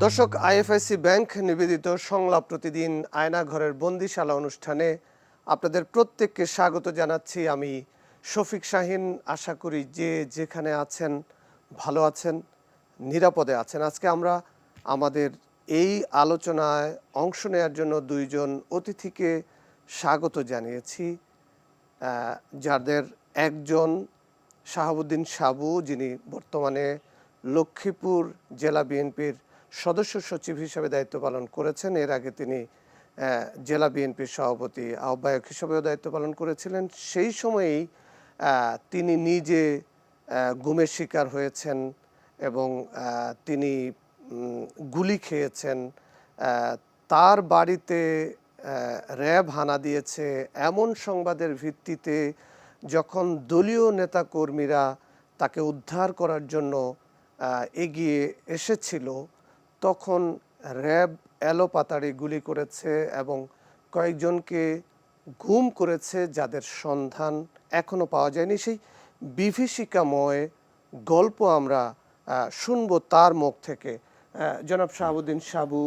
দর্শক, IFIC bank নিবেদিত সংলাপ প্রতিদিন আয়নাঘরের বন্দিশালা অনুষ্ঠানে আপনাদের প্রত্যেককে স্বাগত জানাচ্ছি। আমি শফিক শাহিন। আশা করি যে যেখানে আছেন ভালো আছেন, নিরাপদে আছেন। আজকে আমরা আমাদের এই আলোচনায় অংশ নেওয়ার জন্য দুইজন অতিথিকে স্বাগত জানিয়েছি, যাদের একজন শাহাবুদ্দিন সাবু, যিনি বর্তমানে লক্ষ্মীপুর জেলা বিএনপির সদস্য সচিব হিসেবে দায়িত্ব পালন করেছেন। এর আগে তিনি জেলা বিএনপির সভাপতি আহ্বায়ক হিসেবেও দায়িত্ব পালন করেছিলেন। সেই সময়েই তিনি নিজে গুমের শিকার হয়েছেন এবং তিনি গুলি খেয়েছেন। তার বাড়িতে র্যাব হানা দিয়েছে এমন সংবাদের ভিত্তিতে যখন দলীয় নেতাকর্মীরা তাকে উদ্ধার করার জন্য এগিয়ে এসেছিল, তখন র্যাব এলোপাতাড়ি গুলি করেছে এবং কয়েকজনকে গুম করেছে, যাদের সন্ধান এখনও পাওয়া যায়নি। সেই বিভীষিকাময় গল্প আমরা শুনবো তার মুখ থেকে। জনাব শাহাবুদ্দিন সাবু,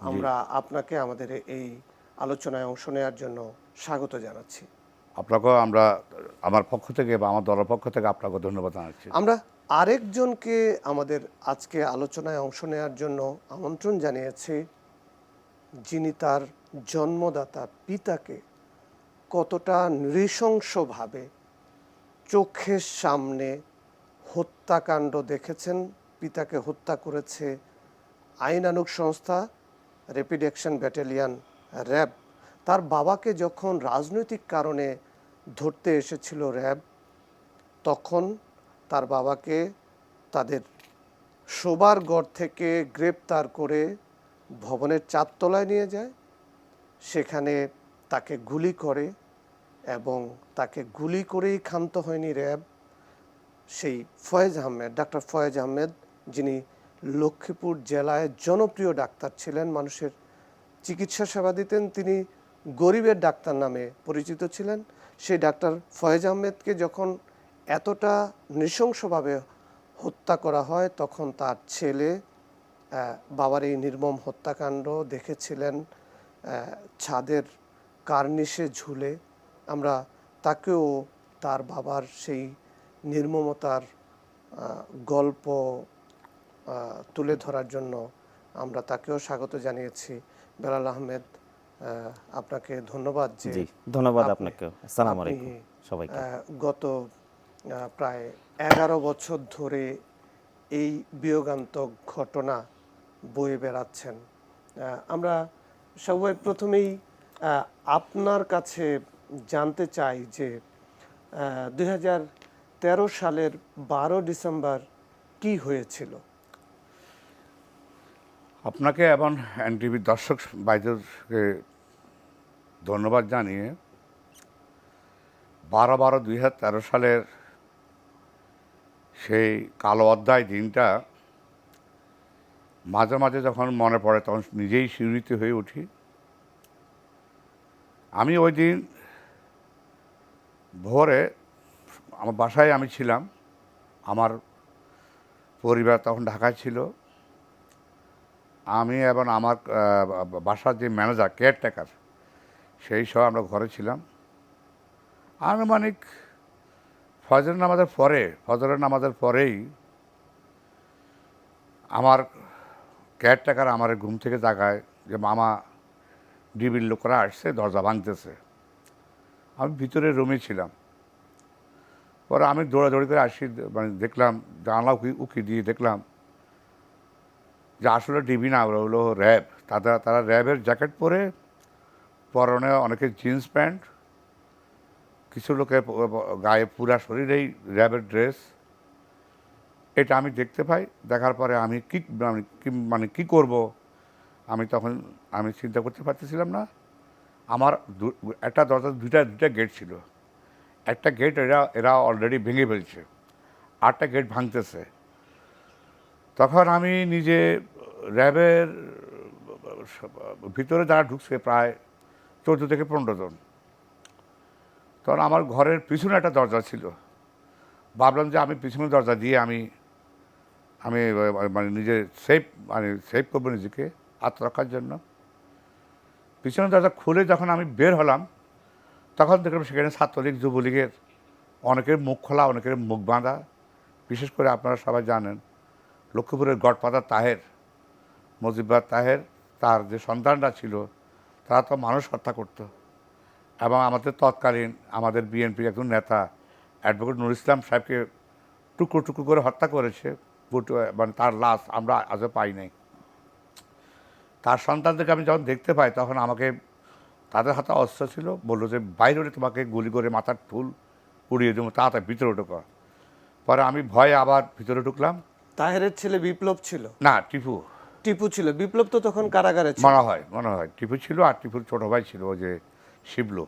আমরা আপনাকে আমাদের এই আলোচনায় অংশ নেওয়ার জন্য স্বাগত জানাচ্ছি। আপনাকেও আমরা আমার পক্ষ থেকে বা আমার দলের পক্ষ থেকে আপনাকে ধন্যবাদ জানাচ্ছি। আমরা আরেকজনকে আমাদের আজকে আলোচনায় অংশ নেওয়ার জন্য আমন্ত্রণ জানিয়েছি, যিনি তার জন্মদাতা পিতাকে কতটা নৃশংসভাবে চোখের সামনে হত্যাকাণ্ড দেখেছেন। পিতাকে হত্যা করেছে আইনানুগ সংস্থা র্যাপিড অ্যাকশন ব্যাটালিয়ন, র্যাব। তার বাবাকে যখন রাজনৈতিক কারণে ধরতে এসেছিল র্যাব, তখন তার বাবাকে তাদের শোবার ঘর থেকে গ্রেপ্তার করে ভবনের চারতলায় নিয়ে যায়। সেখানে তাকে গুলি করে এবং তাকে গুলি করেই ক্ষান্ত হয়নি র্যাব। সেই ফয়েজ আহমেদ, ডাক্তার ফয়েজ আহমেদ, যিনি লক্ষ্মীপুর জেলায় জনপ্রিয় ডাক্তার ছিলেন, মানুষের চিকিৎসা সেবা দিতেন, তিনি গরিবের ডাক্তার নামে পরিচিত ছিলেন। সেই ডাক্তার ফয়েজ আহমেদকে যখন এতটা নৃশংসভাবে হত্যা করা হয়, তখন তার ছেলে বাবার এই নির্মম হত্যাকাণ্ড দেখেছিলেন ছাদের কার্নিশে ঝুলে। আমরা তাকেও তার বাবার সেই নির্মমতার গল্প তুলে ধরার জন্য আমরা তাকেও স্বাগত জানিয়েছি। বেলাল আহমেদ, আপনাকে ধন্যবাদ। যে ধন্যবাদ আপনাকে। আসসালামু আলাইকুম সবাইকে। গত প্রায় 11 বছর ধরে এই বিয়োগান্তক ঘটনা বয়ে বেড়াচ্ছেন। আমরা সবাই প্রথমেই আপনার কাছে জানতে চাই যে 2013 সালের 12 ডিসেম্বর কি হয়েছিল? আপনাকে এবং এনটিভির দর্শক ভাইদেরকে ধন্যবাদ জানিয়ে 12/12/2013 সালের সেই কালো অধ্যায় দিনটা মাঝে মাঝে যখন মনে পড়ে তখন নিজেই শিহরিত হয়ে উঠি। আমি ওই দিন ভোরে আমার বাসায় আমি ছিলাম, আমার পরিবার তখন ঢাকায় ছিল। আমি এবং আমার বাসার যে ম্যানেজার, কেয়ারটেকার, সেই সহ আমরা ঘরে ছিলাম। আনুমানিক ফজরের নামাজের পরেই আমার কেয়ারটেকার আমার ঘুম থেকে জাগায় যে মামা, ডিবির লোকরা আসছে, দরজা ভাঙতেছে। আমি ভিতরে রুমে ছিলাম। পরে আমি দৌড়াদৌড়ি করে আসি, মানে দেখলাম জানলা উকি দিয়ে দেখলাম যে আসলে ডিবি না, ওরা হলো র্যাব। তারা র্যাবের জ্যাকেট পরে, পরনে অনেকে জিন্স প্যান্ট, কিছু লোকের গায়ে পুরা শরীরেই র্যাবের ড্রেস। এটা আমি দেখতে পাই। দেখার পরে আমি কি করব আমি তখন চিন্তা করতে পারতেছিলাম না। আমার একটা দরজা দুইটা গেট ছিল। একটা গেট এরা অলরেডি ভেঙে ফেলছে, আরেকটা গেট ভাঙতেছে। তখন আমি নিজে র্যাবের ভিতরে যারা ঢুকছে প্রায় 14 থেকে 15 জন। তখন আমার ঘরের পিছনে একটা দরজা ছিল। ভাবলাম যে আমি পিছনের দরজা দিয়ে আমি আমি মানে সেভ করবো নিজেকে আত্মরক্ষার জন্য। পিছনে দরজা খুলে যখন আমি বের হলাম, তখন দেখলাম সেখানে ছাত্রলীগ যুবলীগের অনেকের মুখ খোলা, অনেকের মুখ বাঁধা। বিশেষ করে আপনারা সবাই জানেন লক্ষ্মীপুরের গডফাদার তাহের, মজিবর তাহের, তার যে সন্তানরা ছিল তারা তো মানুষ হত্যা করত। এবং আমাদের তৎকালীন আমাদের বিএনপির একজন নেতা অ্যাডভোকেট নুর ইসলাম সাহেবকে টুকরো টুকরো করে হত্যা করেছে। মানে তার লাশ আমরা আজও পাই নাই। তার সন্তানদেরকে আমি যখন দেখতে পাই তখন আমাকে, তাদের হাতে অস্ত্র ছিল, বললো যে বাইরে হলে তোমাকে গুলি করে মাথার ঠুল উড়িয়ে দেবো, তাড়াতাড়ি ভিতরে ঢোকো। পরে আমি ভয়ে আবার ভিতরে ঢুকলাম। তাহেরের ছেলে বিপ্লব ছিল? না, টিপু। টিপু ছিল। বিপ্লব তো তখন কারাগারে ছিল। মনে হয় টিপু ছিল, আর টিপুর ছোট ভাই ছিল ওই যে শিবলু,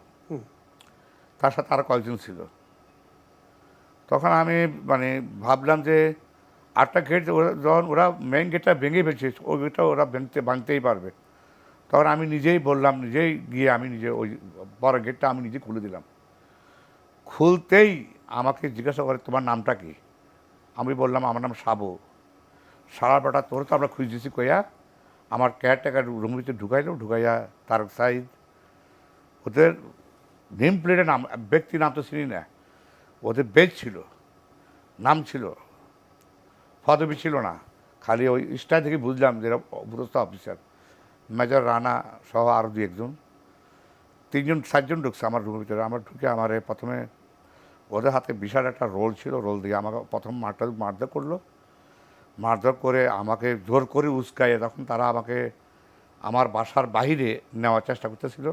তার সাথে আরও কয়েকজন ছিল। তখন আমি মানে ভাবলাম যে আটটা গেট যখন ওরা মেইন গেটটা ভেঙে ফেলছে, ওই গেটটা ওরা ভাঙতেই পারবে। তখন আমি নিজেই বললাম, নিজেই গিয়ে আমি নিজে ওই বড় গেটটা আমি নিজে খুলে দিলাম। খুলতেই আমাকে জিজ্ঞাসা করে তোমার নামটা কি? আমি বললাম আমার নাম সাবু। সারা বেটা তোর তো আমরা খুঁজেছি কইয়া। আমার কেয়ারটেকার রুমের ভিতরে ঢুকাইয়া তারক সাইদ, ওদের নেম প্লেটের নাম, ব্যক্তির নাম তো চিনি না, ওদের বেজ ছিল, নাম ছিল, পদবি ছিল না। খালি ওই স্টাইল থেকে বুঝলাম যে উপরস্থ অফিসার। মেজর রানা সহ আরও দু একজন, 3-4জন ঢুকছে আমার রুমের ভিতরে। আমার ঢুকে আমার প্রথমে ওদের হাতে বিশাল একটা রোল ছিল, রোল দিয়ে আমাকে প্রথম মারধর করলো। মারধর করে আমাকে জোর করে উস্কাইয়ে তখন তারা আমাকে আমার বাসার বাহিরে নেওয়ার চেষ্টা করতেছিল।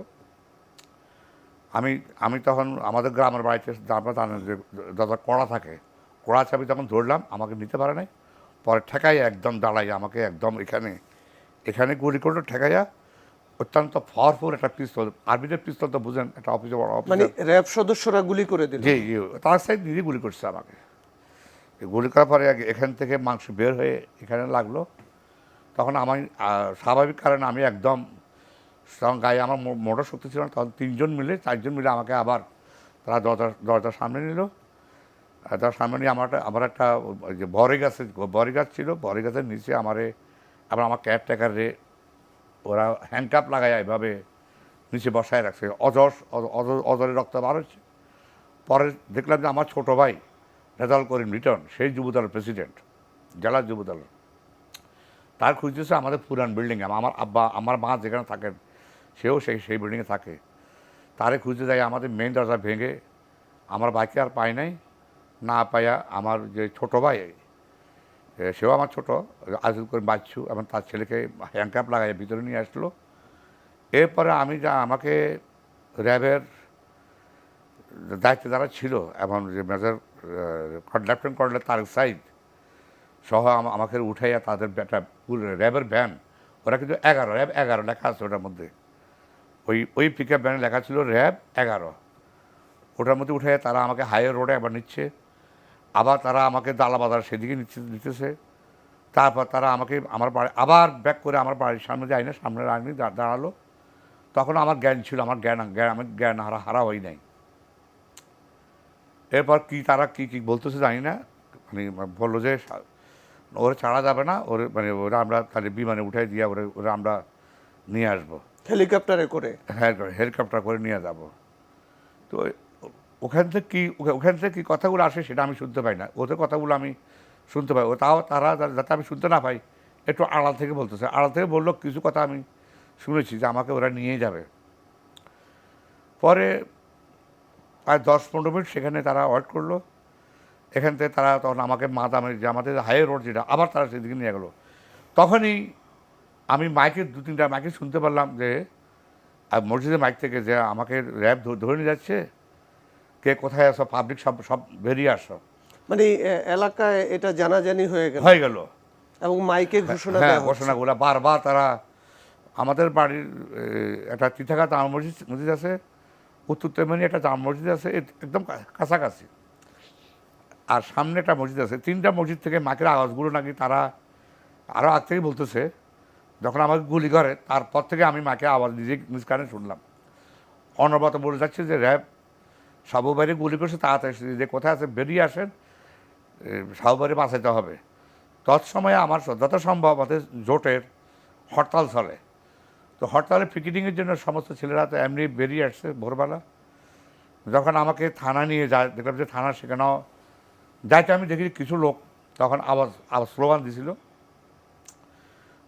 আমি তখন আমাদের গ্রামের বাড়িতে আপনারা জানেন যে দরজা কড়া থাকে, কড়া চাবি তখন ধরলাম, আমাকে নিতে পারে নাই। পরে ঠেকাইয়া একদম দাঁড়াইয়া আমাকে একদম এখানে গুলি করলো ঠেকাইয়া। অত্যন্ত পাওয়ারফুল একটা পিস্তল, আর্মিদের পিস্তল তো বুঝেন, একটা অফিসে বড় মানে অফিসার। র‍্যাব সদস্যরা গুলি করে দিল? জি জি, তার সাইড নিজে গুলি করছে আমাকে। গুলি করার পরে এখান থেকে মাংস বের হয়ে এখানে লাগলো। তখন আমি স্বাভাবিক কারণে আমি একদম গায়ে আমার মোটর শক্তি ছিল না। তখন 4জন মিলে আমাকে আবার তারা দরজার সামনে নিল। তার সামনে নিয়ে আমার একটা যে বড়ি গাছ ছিল, বড়ি গাছের নিচে আবার আমার কেয়ারটেকারে ওরা হ্যান্ডকাপ লাগায় এভাবে নিচে বসায় রাখছে। অজরে রক্ত বার হচ্ছে। পরে দেখলাম যে আমার ছোটো ভাই রেজাউল করিম লিটন, সেই যুবদলের প্রেসিডেন্ট, জেলার যুবদলের, তার খুঁজতেছে আমাদের পুরান বিল্ডিংয়ে। আমার মা যেখানে থাকেন সেও সেই বিল্ডিংয়ে থাকে। তারে খুঁজতে যাই আমাদের মেইন দরজা ভেঙে। আমার বাইকে আর পাই নাই, না পাইয়া আমার যে ছোটো ভাই, সেও আমার ছোটো, আজিজ করিম বাচ্চু, এবং তার ছেলেকে হ্যান্ডকাপ লাগাই ভিতরে নিয়ে আসলো। এরপরে আমাকে র্যাবের দায়িত্বে যারা ছিল, এবং যে major lieutenant colonel Tarek Sayeed সহ আমাকে উঠাইয়া তাদের একটা র্যাবের ভ্যান, ওরা কিন্তু র্যাব 11 লেখা আছে ওটার মধ্যে, ওই পিক আপ ভ্যানে লেখা ছিল র্যাব 11, ওটার মধ্যে উঠাইয়া তারা আমাকে হাইওয়ে রোডে একবার নিচ্ছে, আবার তারা আমাকে দালাবাজার সেদিকে নিতেছে। তারপর তারা আমাকে আমার বাড়ি আবার ব্যাক করে আমার বাড়ির সামনে যাই না, সামনে আর্মি দাঁড়ালো। তখন আমার জ্ঞান ছিল, আমার জ্ঞান হারা হই নাই। এরপর তারা কি বলতেছে জানি না, মানে বললো যে ওরা ছাড়া যাবে না, ওরা আমরা তাহলে বিমানে উঠাই দিয়ে ওরা আমরা নিয়ে আসবো হেলিকপ্টারে করে। হেলিকপ্টার করে নিয়ে যাব। তো ওখান থেকে কি কথাগুলো আসে সেটা আমি শুনতে পাই না, ওদের কথাগুলো আমি শুনতে পাই। তাও তারা যাতে আমি শুনতে না পাই একটু আড়াল থেকে বলতেছে। আড়াল থেকে বললো কিছু কথা আমি শুনেছি যে আমাকে ওরা নিয়ে যাবে। পরে প্রায় 10-15 মিনিট সেখানে তারা ওয়েট করলো। এখান থেকে তারা তখন আমাকে যে আমাদের হাইওয়ে রোড যেটা, আবার তারা সেদিকে নিয়ে গেলো। তখনই আমি 2-3টা মাইকে শুনতে পারলাম যে মসজিদের মাইক থেকে যে আমাকে র্যাব ধরে নিয়ে যাচ্ছে, কে কোথায় আসো, পাবলিক সব বেরিয়ে আসো। মানে এলাকায় এটা জানাজানি হয়ে গেল এবং মাইকে ঘোষণা দেওয়া হচ্ছে। ঘোষণাগুলো বারবার তারা, আমাদের বাড়ির একটা তিথাঘাট জামা মসজিদ আছে, উত্তর তেমনি একটা জামা মসজিদ আছে, একদম কাছাকাছি, আর সামনে একটা মসজিদ আছে। 3টা মসজিদ থেকে মাইকের আওয়াজগুলো নাকি তারা আরও আগ থেকে বলতেছে। যখন আমাকে গুলি করে তারপর থেকে আমি মাকে আওয়াজ নিজ কানে শুনলাম, অনবরত বলে যাচ্ছে যে র্যাব সাবুবাড়ি গুলি করছে, তাড়াতাড়ি যে কোথায় আছে বেরিয়ে আসেন, সাবুবাড়ি বাঁচাইতে হবে। তৎসময়ে আমার যত সম্ভব আমাদের জোটের হরতাল চলে। তো হরতালে পিকেটিংয়ের জন্য সমস্ত ছেলেরা তো এমনি বেরিয়ে আসছে ভোরবেলা। যখন আমাকে থানা নিয়ে যায়, দেখলাম যে থানা সেখানেও যাইতে আমি দেখি কিছু লোক তখন আবার স্লোগান দিছিল।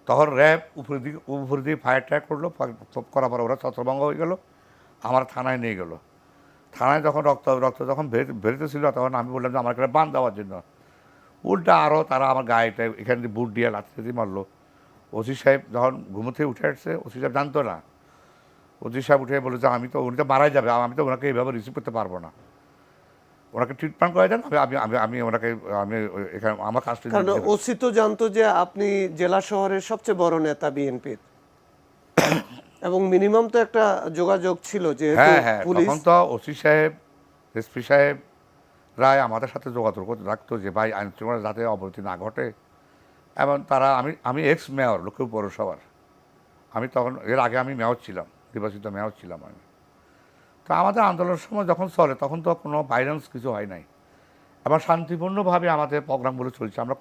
তখন র্যাব উপর দিয়ে ফায়ার ট্র্যাক করলো, করার পর ওরা ছত্রভঙ্গ হয়ে গেল, আমার থানায় নিয়ে গেল। থানায় যখন রক্ত যখন বেরোতেছিল তখন আমি বললাম যে আমার এখানে বান দেওয়ার জন্য। উল্টা আরও তারা আমার গায়েটা এখান দিয়ে বুট দিয়ে লাথি মারলো। ওসি সাহেব যখন ঘুমো থেকে উঠে আসছে, ওসি সাহেব জানতো না। ওসি সাহেব উঠে বলে যে উনি তো মারাই যাবে, আমি তো ওনাকে এইভাবে রিসিভ করতে পারবো না, ওনাকে ট্রিটমেন্ট করা যান, আমি ওনাকে এখানে আমার কাজটা। কারণ ওসি তো জানতো যে আপনি জেলা শহরের সবচেয়ে বড় নেতা বিএনপির, এবং মিনিমাম তো একটা যোগাযোগ ছিল যে হ্যাঁ, পুলিশ। তখন তো ওসি সাহেব, এসপি সাহেব রায় আমাদের সাথে যোগাযোগ রাখতো যে ভাই আইন শৃঙ্খলা যাতে অবনতি না ঘটে। এবং তারা আমি এক্স মেয়র লক্ষ্মীপুর পৌরসভার, আমি তখন এর আগে আমি মেয়র ছিলাম, নির্বাচিত মেয়র ছিলাম আমি। তো আমাদের আন্দোলনের সময় যখন চলে তখন তো কোনো ভাইলেন্স কিছু হয় নাই, এবং শান্তিপূর্ণভাবে আমাদের প্রোগ্রামগুলো চলছে। আমরা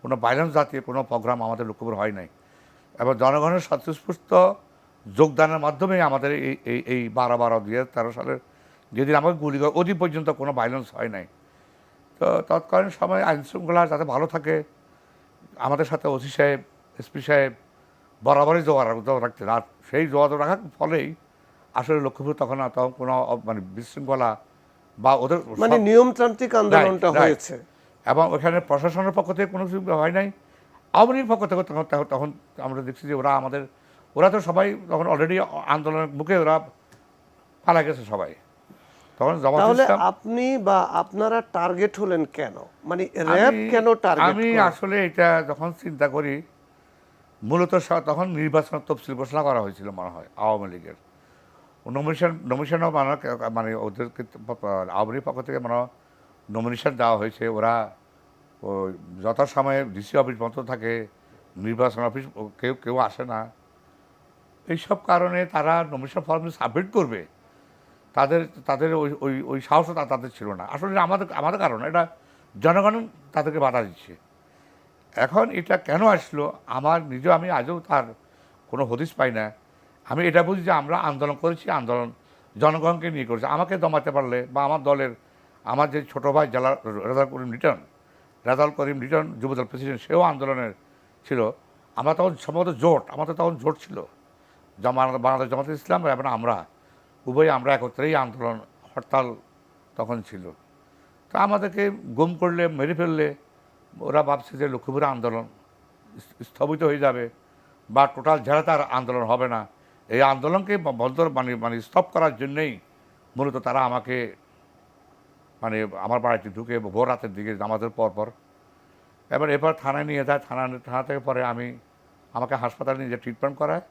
কোনো ভাইলেন্স জাতীয় কোনো প্রোগ্রাম আমাদের লক্ষ্যপুর হয় নাই, এবং জনগণের স্বতঃস্ফূর্ত যোগদানের মাধ্যমে আমাদের এই 12/12/2013 সালের যেদিন আমাকে গুলি করে ওদিন পর্যন্ত কোনো ভাইলেন্স হয় নাই। তো তৎকালীন সময় আইন শৃঙ্খলা যাতে ভালো থাকে, আমাদের সাথে ওসি সাহেব, এসপি সাহেব বরাবরই যোগাযোগ রাখতেন। আর সেই যোগাযোগ রাখার ফলেই আসলে লক্ষ্মীপুর তখন কোনো মানে বিশৃঙ্খলা বা ওদের মানে নিয়মতান্ত্রিক আন্দোলনটা হয়েছে। এবং ওখানে প্রশাসনের পক্ষ থেকে কোনো কিছু হয় নাই। আওয়ামী লীগের পক্ষ থেকে তখন আমরা দেখছি যে ওরা তো সবাই তখন অলরেডি আন্দোলনের মুখে ওরা পালা গেছে সবাই। তখন তাহলে আপনি বা আপনারা টার্গেট হলেন কেন, মানে র‍্যাব কেন টার্গেট? আমি আসলে এটা যখন চিন্তা করি, মূলত তখন নির্বাচনের তফসিল ঘোষণা করা হয়েছিল মনে হয় আওয়ামী লীগের নমিনেশনও মানে ওদেরকে আওয়ামী লীগের পক্ষ থেকে নমিনেশন দেওয়া হয়েছে। ওরা যথাসময়ে ডিসি অফিস বন্ধ থাকে, নির্বাচন অফিস কেউ আসে না। এইসব কারণে তারা নমিনেশন ফর্ম সাবমিট করবে, তাদের ওই সাহসটা তাদের ছিল না। আসলে আমাদের কারণে এটা জনগণ তাদেরকে বাধা দিচ্ছে। এখন এটা কেন আসলো আমি আজও তার কোনো হদিস পাই না। আমি এটা বুঝি যে আমরা আন্দোলন করেছি, আন্দোলন জনগণকে নিয়ে করেছি। আমাকে দমাতে পারলে বা আমার দলের আমার যে ছোটো ভাই রেজাউল করিম লিটন যুবদল প্রেসিডেন্ট, সেও আন্দোলনের ছিল। আমরা তখন সম্ভবত আমাদের তখন জোট ছিল, বাংলাদেশ জামাতে ইসলাম এবং আমরা আমরা একত্রেই আন্দোলন হরতাল তখন ছিল। তো আমাদেরকে গুম করলে, মেরে ফেললে ওরা ভাবছে যে লক্ষ্মীপুরে আন্দোলন স্থগিত হয়ে যাবে বা টোটাল ঝেড়াতার আন্দোলন হবে না। এই আন্দোলনকে বন্ধ মানে স্টপ করার জন্যেই মূলত তারা আমাকে আমার বাড়িতে ঢুকে ভোর রাতের দিকে নামাজের পর এবার থানায় নিয়ে যায়। থানা থেকে পরে আমাকে হাসপাতালে নিয়ে ট্রিটমেন্ট করায়।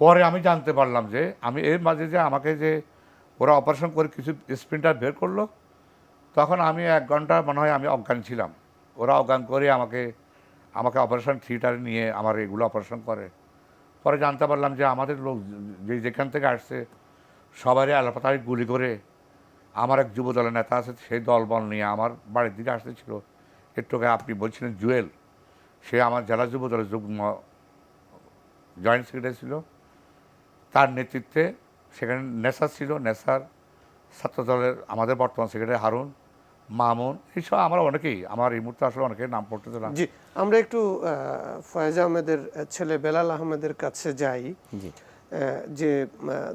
পরে আমি জানতে পারলাম যে এর মাঝে যে আমাকে যে ওরা অপারেশন করে কিছু স্প্রিন্টার বের করলো, তখন আমি 1 ঘন্টা মনে হয় আমি অজ্ঞান ছিলাম। ওরা অজ্ঞান করে আমাকে অপারেশন থিয়েটারে নিয়ে আমার এগুলো অপারেশন করে। পরে জানতে পারলাম যে আমাদের লোক যেখান থেকে আসছে সবারই আলাপাতাড়ি গুলি করে, আমার এক যুব দলের নেতা আছে, সেই দলবল নিয়ে আমার বাড়ির দিকে আসতেছিল। একটু আগে আপনি বলছিলেন জুয়েল, সে আমার জেলা যুব দলের যুগ্ম জয়েন্ট সেক্রেটারি ছিল। তার নেতৃত্বে সেখানে নেসার ছিল, নেসার ছাত্র দলের আমাদের বর্তমান সেক্রেটারি হারুন, মামুন, এইসব আমরা অনেকেই, আমার এই মুহূর্তে আসলে অনেকের নাম পড়তেছে না। জি, আমরা একটু ফয়েজ আহমেদের ছেলে বেলাল আহমেদের কাছে যাই। যে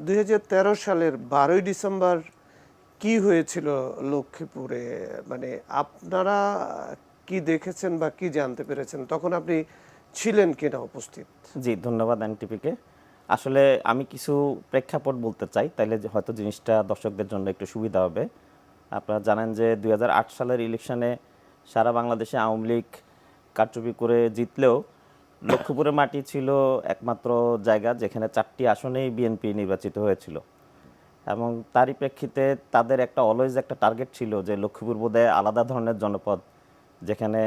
2013 সালের 12ই ডিসেম্বর কি হয়েছিল লক্ষ্মীপুরে, মানে আপনারা কি দেখেছেন বা কি জানতে পেরেছেন, তখন আপনি ছিলেন কিনা উপস্থিত? জি, ধন্যবাদ এনটিপিকে। আসলে আমি কিছু প্রেক্ষাপট বলতে চাই, তাইলে হয়তো জিনিসটা দর্শকদের জন্য একটু সুবিধা হবে। আপনারা জানেন যে 2008 সালের ইলেকশনে সারা বাংলাদেশে আওয়ামী লীগ কারচুপি করে জিতলেও লক্ষ্মীপুরের মাটি ছিল একমাত্র জায়গা যেখানে 4টি আসনেই বিএনপি নির্বাচিত হয়েছিল। এবং তারই প্রেক্ষিতে তাদের অলওয়েজ একটা টার্গেট ছিল যে লক্ষ্মীপুর বোধহয় আলাদা ধরনের জনপদ, যেখানে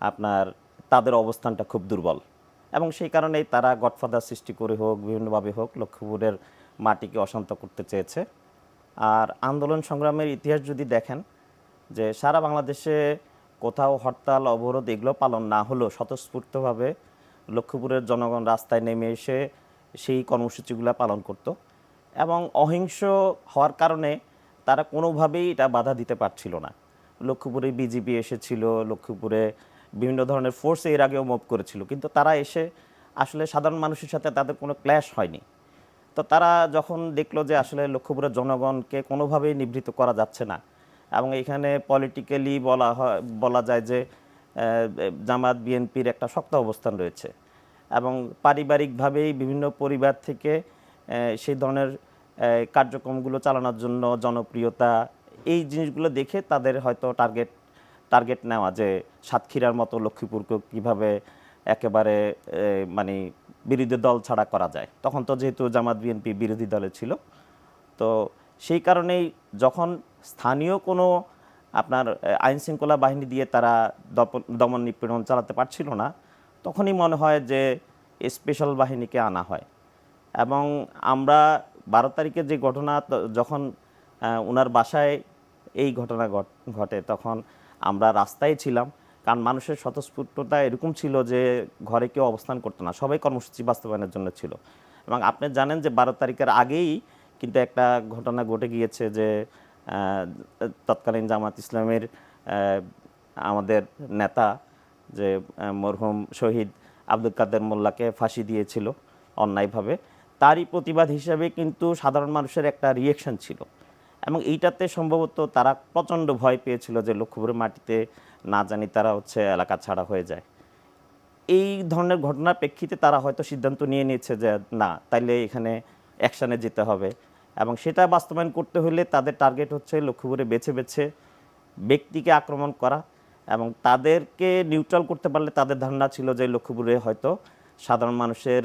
আপনার তাদের অবস্থানটা খুব দুর্বল, এবং সেই কারণেই তারা গডফাদার সৃষ্টি করে হোক, বিভিন্নভাবে হোক, লক্ষ্মীপুরের মাটিকে অশান্ত করতে চেয়েছে। আর আন্দোলন সংগ্রামের ইতিহাস যদি দেখেন, যে সারা বাংলাদেশে কোথাও হরতাল অবরোধ এগুলো পালন না হলেও স্বতঃস্ফূর্তভাবে লক্ষ্মীপুরের জনগণ রাস্তায় নেমে এসে সেই কর্মসূচিগুলো পালন করত এবং অহিংস হওয়ার কারণে তারা কোনোভাবেই এটা বাধা দিতে পারছিল না। লক্ষ্মীপুরে বিজিবি এসেছিল, লক্ষ্মীপুরে বিভিন্ন ধরনের ফোর্স এর আগেও মুভ করেছিল, কিন্তু তারা এসে আসলে সাধারণ মানুষের সাথে তাদের কোনো ক্ল্যাশ হয়নি। তো তারা যখন দেখলো যে আসলে লক্ষ্মীপুরের জনগণকে কোনোভাবেই নিবৃত্ত করা যাচ্ছে না এবং এখানে পলিটিক্যালি বলা যায় যে জামাত বিএনপির একটা শক্ত অবস্থান রয়েছে এবং পারিবারিকভাবেই বিভিন্ন পরিবার থেকে সেই ধরনের কার্যক্রমগুলো চালানোর জন্য জনপ্রিয়তা, এই জিনিসগুলো দেখে তাদের হয়তো টার্গেট নেওয়া যে সাতক্ষীরার মতো লক্ষ্মীপুরকে কীভাবে একেবারে মানে বিরোধী দল ছাড়া করা যায়। তখন তো যেহেতু জামাত বিএনপি বিরোধী দলে ছিল, তো সেই কারণেই যখন স্থানীয় কোনো আপনার আইনশৃঙ্খলা বাহিনী দিয়ে তারা দমন নিপীড়ন চালাতে পারছিল না, তখনই মনে হয় যে স্পেশাল বাহিনীকে আনা হয়। এবং আমরা 12 তারিখে যে ঘটনা যখন ওনার বাসায় এই ঘটনা ঘটে তখন আমরা রাস্তায় ছিলাম, কারণ মানুষের স্বতঃস্ফূর্ততা এরকম ছিল যে ঘরে কেউ অবস্থান করতো না, সবাই কর্মসূচি বাস্তবায়নের জন্য ছিল। এবং আপনি জানেন যে 12 তারিখের আগেই কিন্তু একটা ঘটনা ঘটে গিয়েছে যে তৎকালীন জামাত ইসলামের আমাদের নেতা যে মরহুম শহীদ আব্দুল কাদের মোল্লাকে ফাঁসি দিয়েছিল অন্যায়ভাবে, তারই প্রতিবাদ হিসাবে কিন্তু সাধারণ মানুষের একটা রিয়েকশন ছিল এবং এইটাতে সম্ভবত তারা প্রচণ্ড ভয় পেয়েছিল যে লক্ষ্মীপুরের মাটিতে না জানি তারা এলাকা ছাড়া হয়ে যায়। এই ধরনের ঘটনার প্রেক্ষিতে তারা হয়তো সিদ্ধান্ত নিয়ে নিয়েছে যে না, তাইলে এখানে অ্যাকশানে যেতে হবে এবং সেটা বাস্তবায়ন করতে হলে তাদের টার্গেট হচ্ছে লক্ষ্মীপুরে বেছে বেছে ব্যক্তিকে আক্রমণ করা এবং তাদেরকে নিউট্রাল করতে পারলে তাদের ধারণা ছিল যে লক্ষ্মীপুরে হয়তো সাধারণ মানুষের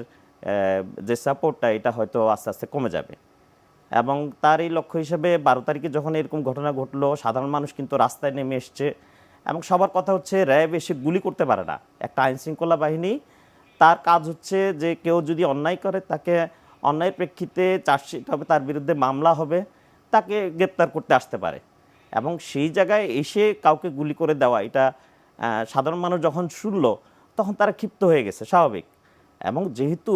যে সাপোর্টটা এটা হয়তো আস্তে আস্তে কমে যাবে। এবং তার এই লক্ষ্য হিসেবে 12 তারিখে যখন এরকম ঘটনা ঘটলো, সাধারণ মানুষ কিন্তু রাস্তায় নেমে এসছে এবং সবার কথা হচ্ছে র্যাব এসে গুলি করতে পারে না। একটা আইনশৃঙ্খলা বাহিনী, তার কাজ হচ্ছে যে কেউ যদি অন্যায় করে তাকে অন্যায়ের প্রেক্ষিতে চার্জশিট হবে, তার বিরুদ্ধে মামলা হবে, তাকে গ্রেপ্তার করতে আসতে পারে এবং সেই জায়গায় এসে কাউকে গুলি করে দেওয়া, এটা সাধারণ মানুষ যখন শুনলো তখন তারা ক্ষিপ্ত হয়ে গেছে, স্বাভাবিক। এবং যেহেতু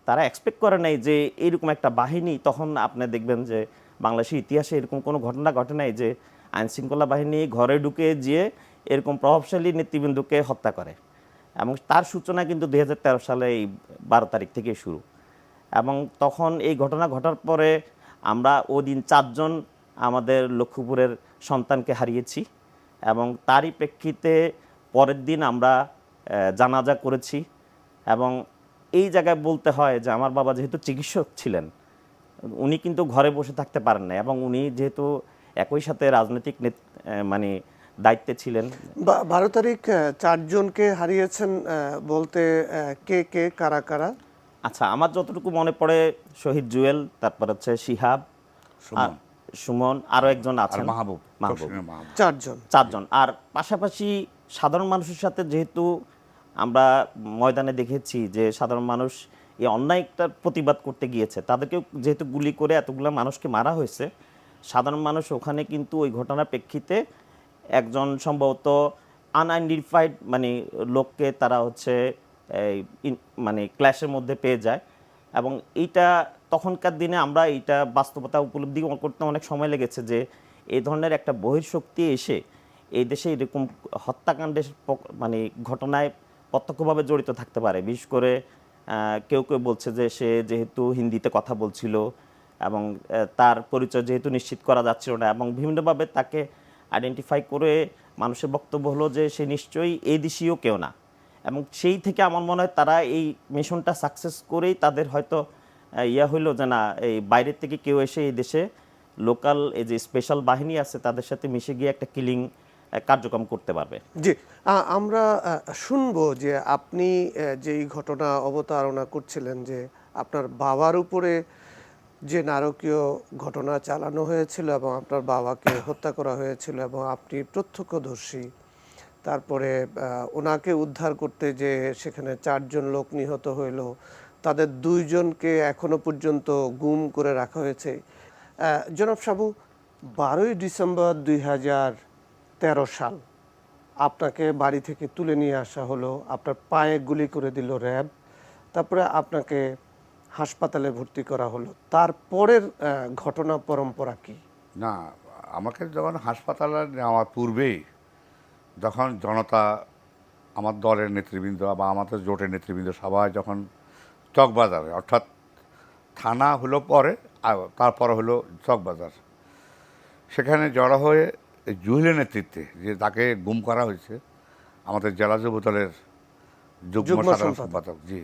তারা এক্সপেক্ট করে নাই যে এরকম একটা বাহিনী, তখন আপনি দেখবেন যে বাংলাদেশের ইতিহাসে এরকম কোনো ঘটনা ঘটে নাই যে আইনশৃঙ্খলা বাহিনী ঘরে ঢুকে যেয়ে এরকম প্রভাবশালী নেতৃবৃন্দকে হত্যা করে। এবং তার সূচনা কিন্তু 2013 সালে এই 12 তারিখ থেকে শুরু। এবং তখন এই ঘটনা ঘটার পরে আমরা ওদিন 4 জন আমাদের লক্ষ্মীপুরের সন্তানকে হারিয়েছি এবং তারই প্রেক্ষিতে পরের দিন আমরা জানাজা করেছি। এবং এই জায়গায় বলতে হয় যে আমার বাবা যেহেতু চিকিৎসক ছিলেন, উনি কিন্তু ঘরে বসে থাকতে পারেন না এবং উনি যেহেতু একই সাথে রাজনৈতিক মানে দায়িত্বে ছিলেন। 12 তারিখ 4 জনকে হারিয়েছেন বলতে কে কে, কারা কারা? আচ্ছা, আমার যতটুকু মনে পড়ে শহীদ জুয়েল, তারপর সুহাব, সুমন, আরও একজন আছেন মাহবুব। 4 জন। আর পাশাপাশি সাধারণ মানুষের সাথে যেহেতু আমরা ময়দানে দেখেছি যে সাধারণ মানুষ এই অন্যায়টার প্রতিবাদ করতে গিয়েছে, তাদেরকেও যেহেতু গুলি করে এতগুলো মানুষকে মারা হয়েছে, সাধারণ মানুষ ওখানে কিন্তু ওই ঘটনার প্রেক্ষিতে একজন সম্ভবত আনআইডেন্টিফাইড মানে লোককে তারা মানে ক্ল্যাশের মধ্যে পেয়ে যায়। এবং এইটা তখনকার দিনে আমরা এইটা বাস্তবতা উপলব্ধি করতে অনেক সময় লেগেছে যে এই ধরনের একটা বহিঃশক্তি এসে এই দেশে এরকম হত্যাকাণ্ডের মানে ঘটনায় প্রত্যক্ষভাবে জড়িত থাকতে পারে। বিশেষ করে কেউ কেউ বলছে যে সে যেহেতু হিন্দিতে কথা বলছিল এবং তার পরিচয় যেহেতু নিশ্চিত করা যাচ্ছিল না এবং বিভিন্নভাবে তাকে আইডেন্টিফাই করে মানুষের বক্তব্য হলো যে সে নিশ্চয়ই এই দেশীয় কেউ না। এবং সেই থেকে আমার মনে হয় তারা এই মিশনটা সাকসেস করেই তাদের হয়তো হইলো যে না, এই বাইরের থেকে কেউ এসে এই দেশে লোকাল এই যে স্পেশাল বাহিনী আছে তাদের সাথে মিশে গিয়ে একটা কিলিং কার্যক্রম করতে পারবে। জি, আমরা শুনবো যে আপনি যেই ঘটনা অবতারণা করছিলেন যে আপনার বাবার উপরে যে নারকীয় ঘটনা চালানো হয়েছিল এবং আপনার বাবাকে হত্যা করা হয়েছিল এবং আপনি প্রত্যক্ষদর্শী, তারপরে ওনাকে উদ্ধার করতে যে সেখানে 4 জন লোক নিহত হইল, তাদের 2 জনকে এখনো পর্যন্ত গুম করে রাখা হয়েছে। জনাব সাবু, 12ই ডিসেম্বর 2013 সাল আপনাকে বাড়ি থেকে তুলে নিয়ে আসা হলো, আপনার পায়ে গুলি করে দিল র্যাব, তারপরে আপনাকে হাসপাতালে ভর্তি করা হলো, তারপরের ঘটনা পরম্পরা কি? না, আমাকে যখন হাসপাতালে নেওয়ার পূর্বেই যখন জনতা, আমার দলের নেতৃবৃন্দ বা আমাদের জোটের নেতৃবৃন্দ সবাই যখন চকবাজারে, অর্থাৎ থানা হলো পরে, তারপরে হলো চকবাজার, সেখানে জড়ো হয়ে এই জুহিলের নেতৃত্বে, যে তাকে গুম করা হয়েছে, আমাদের জেলা যুব দলের যুগ্ম যুগ্ম সাধারণ সম্পাদক। সম্পাদক, জি,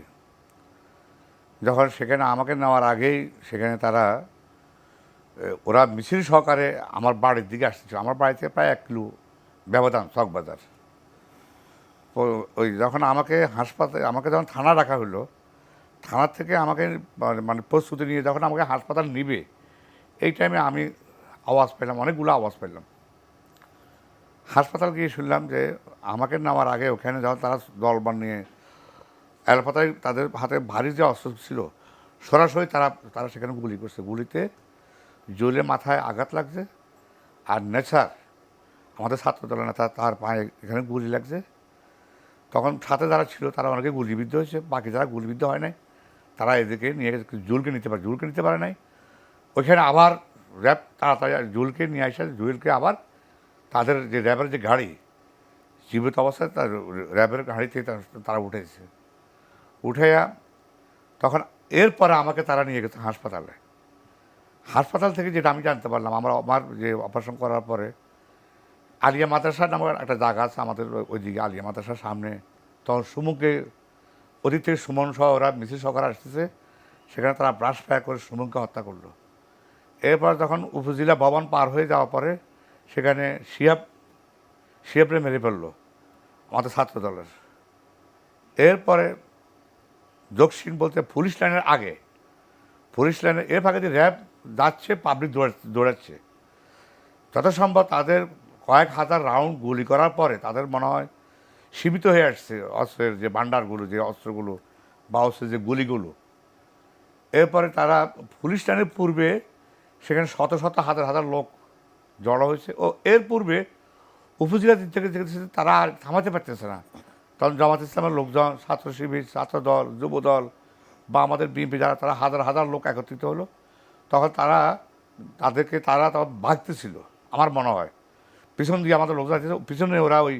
যখন সেখানে আমাকে নেওয়ার আগেই সেখানে তারা ওরা মিছিল সহকারে আমার বাড়ির দিকে আসছিল। আমার বাড়িতে প্রায় 1 কিলো ব্যবধান চকবাজার। তো ওই যখন আমাকে যখন থানা রাখা হলো, থানার থেকে আমাকে মানে প্রস্তুতি নিয়ে যখন আমাকে হাসপাতাল নিবে, এই টাইমে আমি আওয়াজ পেলাম, অনেকগুলো আওয়াজ পেলাম। হাসপাতাল গিয়ে শুনলাম যে আমাকে নেওয়ার আগে ওখানে যখন তারা দলবল নিয়ে এলপাতায় তাদের হাতে ভারী যে অস্ত্র ছিল, সরাসরি তারা সেখানে গুলি করছে। গুলিতে জুয়েলের মাথায় আঘাত লাগছে, আর নেচার আমাদের ছাত্র দলের নেতা, তার পায়ে এখানে গুলি লাগছে। তখন সাথে যারা ছিল তারা অনেকে গুলিবিদ্ধ হয়েছে, বাকি যারা গুলিবিদ্ধ হয় নাই তারা এদিকে নিয়ে জুয়েলকে নিতে পারে নাই। ওইখানে আবার র্যাব তাড়াতাড়ি জুয়েলকে নিয়ে আসে, জুয়েলকে আবার তাদের যে র্যাবের যে গাড়ি, জীবিত অবস্থায় তার র্যাবের গাড়িতে তারা উঠেছে। উঠাইয়া তখন এরপরে আমাকে তারা নিয়ে গেছে হাসপাতালে। হাসপাতাল থেকে যেটা আমি জানতে পারলাম, আমার যে অপারেশন করার পরে আলিয়া মাদ্রাসা নামের একটা জায়গা আছে আমাদের ওইদিকে, আলিয়া মাদ্রাসার সামনে, তখন সুমুকে ওদিক থেকে সুমন সহ ওরা মিছিল সহকারে আসতেছে, সেখানে তারা ব্রাশ ফায়ার করে সুমনকে হত্যা করলো। এরপর যখন উপজেলা ভবন পার হয়ে যাওয়ার পরে সেখানে শিয়াবরে মেরে ফেললো আমাদের ছাত্র দলের। এরপরে জোকসিং বলতে পুলিশ লাইনের আগে, পুলিশ লাইনের এর ফাঁকে দিয়ে র্যাব যাচ্ছে, পাবলিক দৌড়াচ্ছে। যত সম্ভব তাদের কয়েক হাজার রাউন্ড গুলি করার পরে তাদের মনে হয় সীমিত হয়ে আসছে অস্ত্রের যে ভান্ডারগুলো, যে অস্ত্রগুলো বা অস্ত্রের যে গুলিগুলো। এরপরে তারা পুলিশ লাইনের পূর্বে সেখানে শত শত হাজার হাজার লোক জড়ো হয়েছে। ও এর পূর্বে উপজেলা দিক থেকে দেখতেছে তারা আর থামাতে পারতেছে না। তখন জামাত ইসলামের লোকজন, ছাত্র শিবির, ছাত্রদল, যুবদল বা আমাদের বিএনপি যারা, তারা হাজার হাজার লোক একত্রিত হলো। তখন তারা তখন ভাগতেছিল আমার মনে হয়, পিছন দিয়ে আমাদের লোক যাচ্ছে, পিছনে ওরা ওই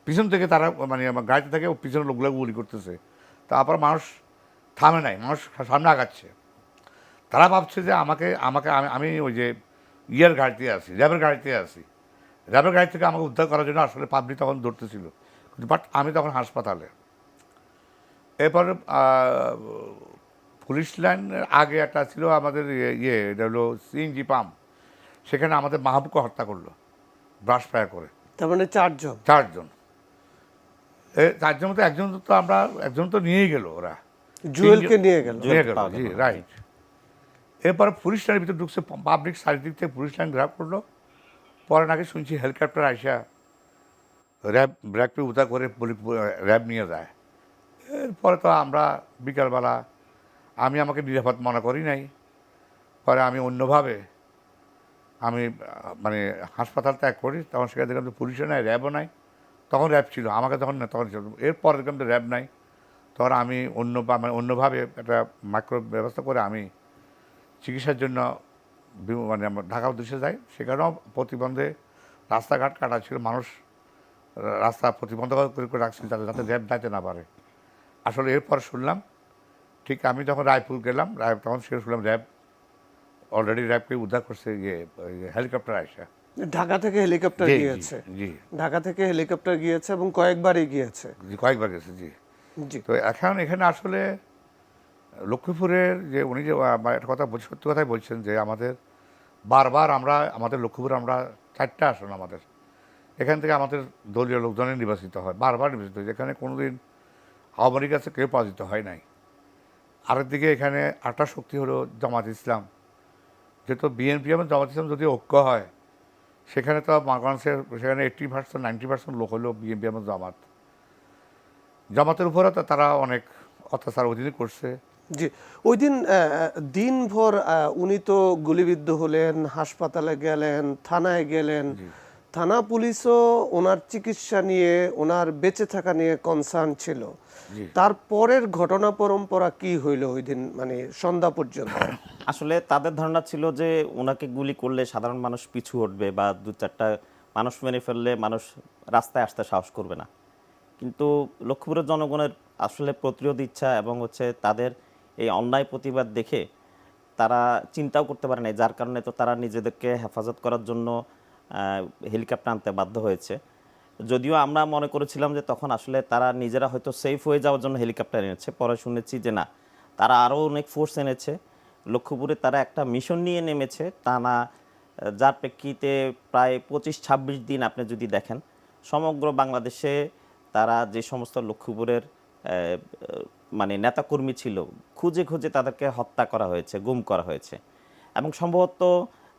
পিছন থেকে তারা মানে আমার গাড়িতে থেকে পিছনের লোকগুলো গুলি করতেছে। তারপর মানুষ থামে নাই, মানুষ সামনে আগাচ্ছে। তারা ভাবছে যে আমি ওই যে গাড়িতে আছি, র্যাবের গাড়িতে আছি, র্যাবের গাড়ি থেকে আমাকে উদ্ধার করার জন্য আসলে পাবলিক তখন দৌড়তেছিল, বাট আমি তখন হাসপাতালে। এরপরে পুলিশ লাইনের আগে একটা ছিল আমাদের এটা হলো সিএনজি পাম্প, সেখানে আমাদের মাহবুবকে হত্যা করলো ব্রাশ ফায়ার করে। তার মানে 4 জন। 4 জন। এই 4 জনের মধ্যে একজন তো নিয়েই গেল, ওরা জুয়েলকে নিয়ে গেল। জি, রাইট। এরপর পুলিশ লাইনের ভিতরে ঢুকছে, পাবলিক চারিদিক থেকে পুলিশ লাইন গ্রাপ করলো। পরে নাকি শুনছি হেলিকপ্টার আইসা র্যাবকে উদ্ধার করে র্যাব নিয়ে যায়। এরপরে তো আমরা বিকালবেলা, আমাকে নিরাপদ মনে করি নাই। পরে আমি অন্যভাবে মানে হাসপাতাল ত্যাগ করি। তখন সেখানে দেখলাম যে পুলিশও নাই, র্যাবও নাই। তখন র্যাব ছিল, আমাকে তখন না, তখন ছিল। এরপর দেখলাম যে র্যাব নাই। তখন আমি অন্যভাবে একটা মাইক্রো ব্যবস্থা করে আমি চিকিৎসার জন্য মানে আমরা ঢাকা উদ্দেশ্যে যাই। সেখানেও প্রতিবন্ধে রাস্তাঘাট কাটা ছিল, মানুষ রাস্তা প্রতিবন্ধক করে রাখছিল যাতে র্যাব যাইতে না পারে। আসলে এরপর শুনলাম, ঠিক আমি যখন রায়পুর গেলাম, তখন সেখানে শুনলাম অলরেডি র্যাবকে উদ্ধার করছে হেলিকপ্টার আইসা। ঢাকা থেকে হেলিকপ্টার গিয়েছে। জি, ঢাকা থেকে হেলিকপ্টার গিয়েছে এবং কয়েকবারই গিয়েছে। কয়েকবার গেছে। জি, জি। তো এখন এখানে আসলে লক্ষ্মীপুরের যে উনি যে একটা কথা সত্যি কথাই বলছেন যে বারবার আমাদের লক্ষ্মীপুরে 4টা আসন আমাদের এখান থেকে আমাদের দলীয় লোকজনের নির্বাচিত হয়, বারবার নির্বাচিত হয়। এখানে কোনোদিন আওয়ামী লীগ কাছে কেউ পরাজিত হয় নাই। আরেকদিকে এখানে আরেকটা শক্তি হলো জামাত ইসলাম। যেহেতু বিএনপি এবং জামাত ইসলাম যদি ঐক্য হয়, সেখানে তো মানুষের সেখানে 80% 90% লোক হলো বিএনপি এবং জামাতের উপরে তো তারা অনেক অত্যাচার অধীনে করছে। জি, ওই দিন দিনভর উনি তো গুলিবিদ্ধ হলেন, হাসপাতালে গেলেন, থানায় গেলেন, থানা পুলিশও ওনার চিকিৎসা নিয়ে, ওনার বেঁচে থাকা নিয়ে কনসার্ন ছিল। জি। তারপরের ঘটনা পরম্পরা কি হইল ওই দিন, মানে সন্ধ্যা পর্যন্ত? আসলে তাদের ধারণা ছিল যে ওনাকে গুলি করলে সাধারণ মানুষ পিছু হটবে বা দু চারটা মানুষ মেরে ফেললে মানুষ রাস্তায় আসতে সাহস করবে না। কিন্তু লক্ষ্মীপুরের জনগণের আসলে প্রতিরোধ ইচ্ছা এবং হচ্ছে তাদের এই অন্যায় প্রতিবাদ দেখে তারা চিন্তাও করতে পারে নাই, যার কারণে তো তারা নিজেদেরকে হেফাজত করার জন্য হেলিকপ্টার আনতে বাধ্য হয়েছে। যদিও আমরা মনে করেছিলাম যে তখন আসলে তারা নিজেরা হয়তো সেফ হয়ে যাওয়ার জন্য হেলিকপ্টার এনেছে, পরে শুনেছি যে না, তারা আরও অনেক ফোর্স এনেছে। লক্ষ্মীপুরে তারা একটা মিশন নিয়ে নেমেছে, তা না যার প্রেক্ষিতে প্রায় 25-26 দিন আপনি যদি দেখেন সমগ্র বাংলাদেশে তারা যে সমস্ত লক্ষ্মীপুরের মানে নেতাকর্মী ছিল খুঁজে খুঁজে তাদেরকে হত্যা করা হয়েছে, গুম করা হয়েছে। এবং সম্ভবত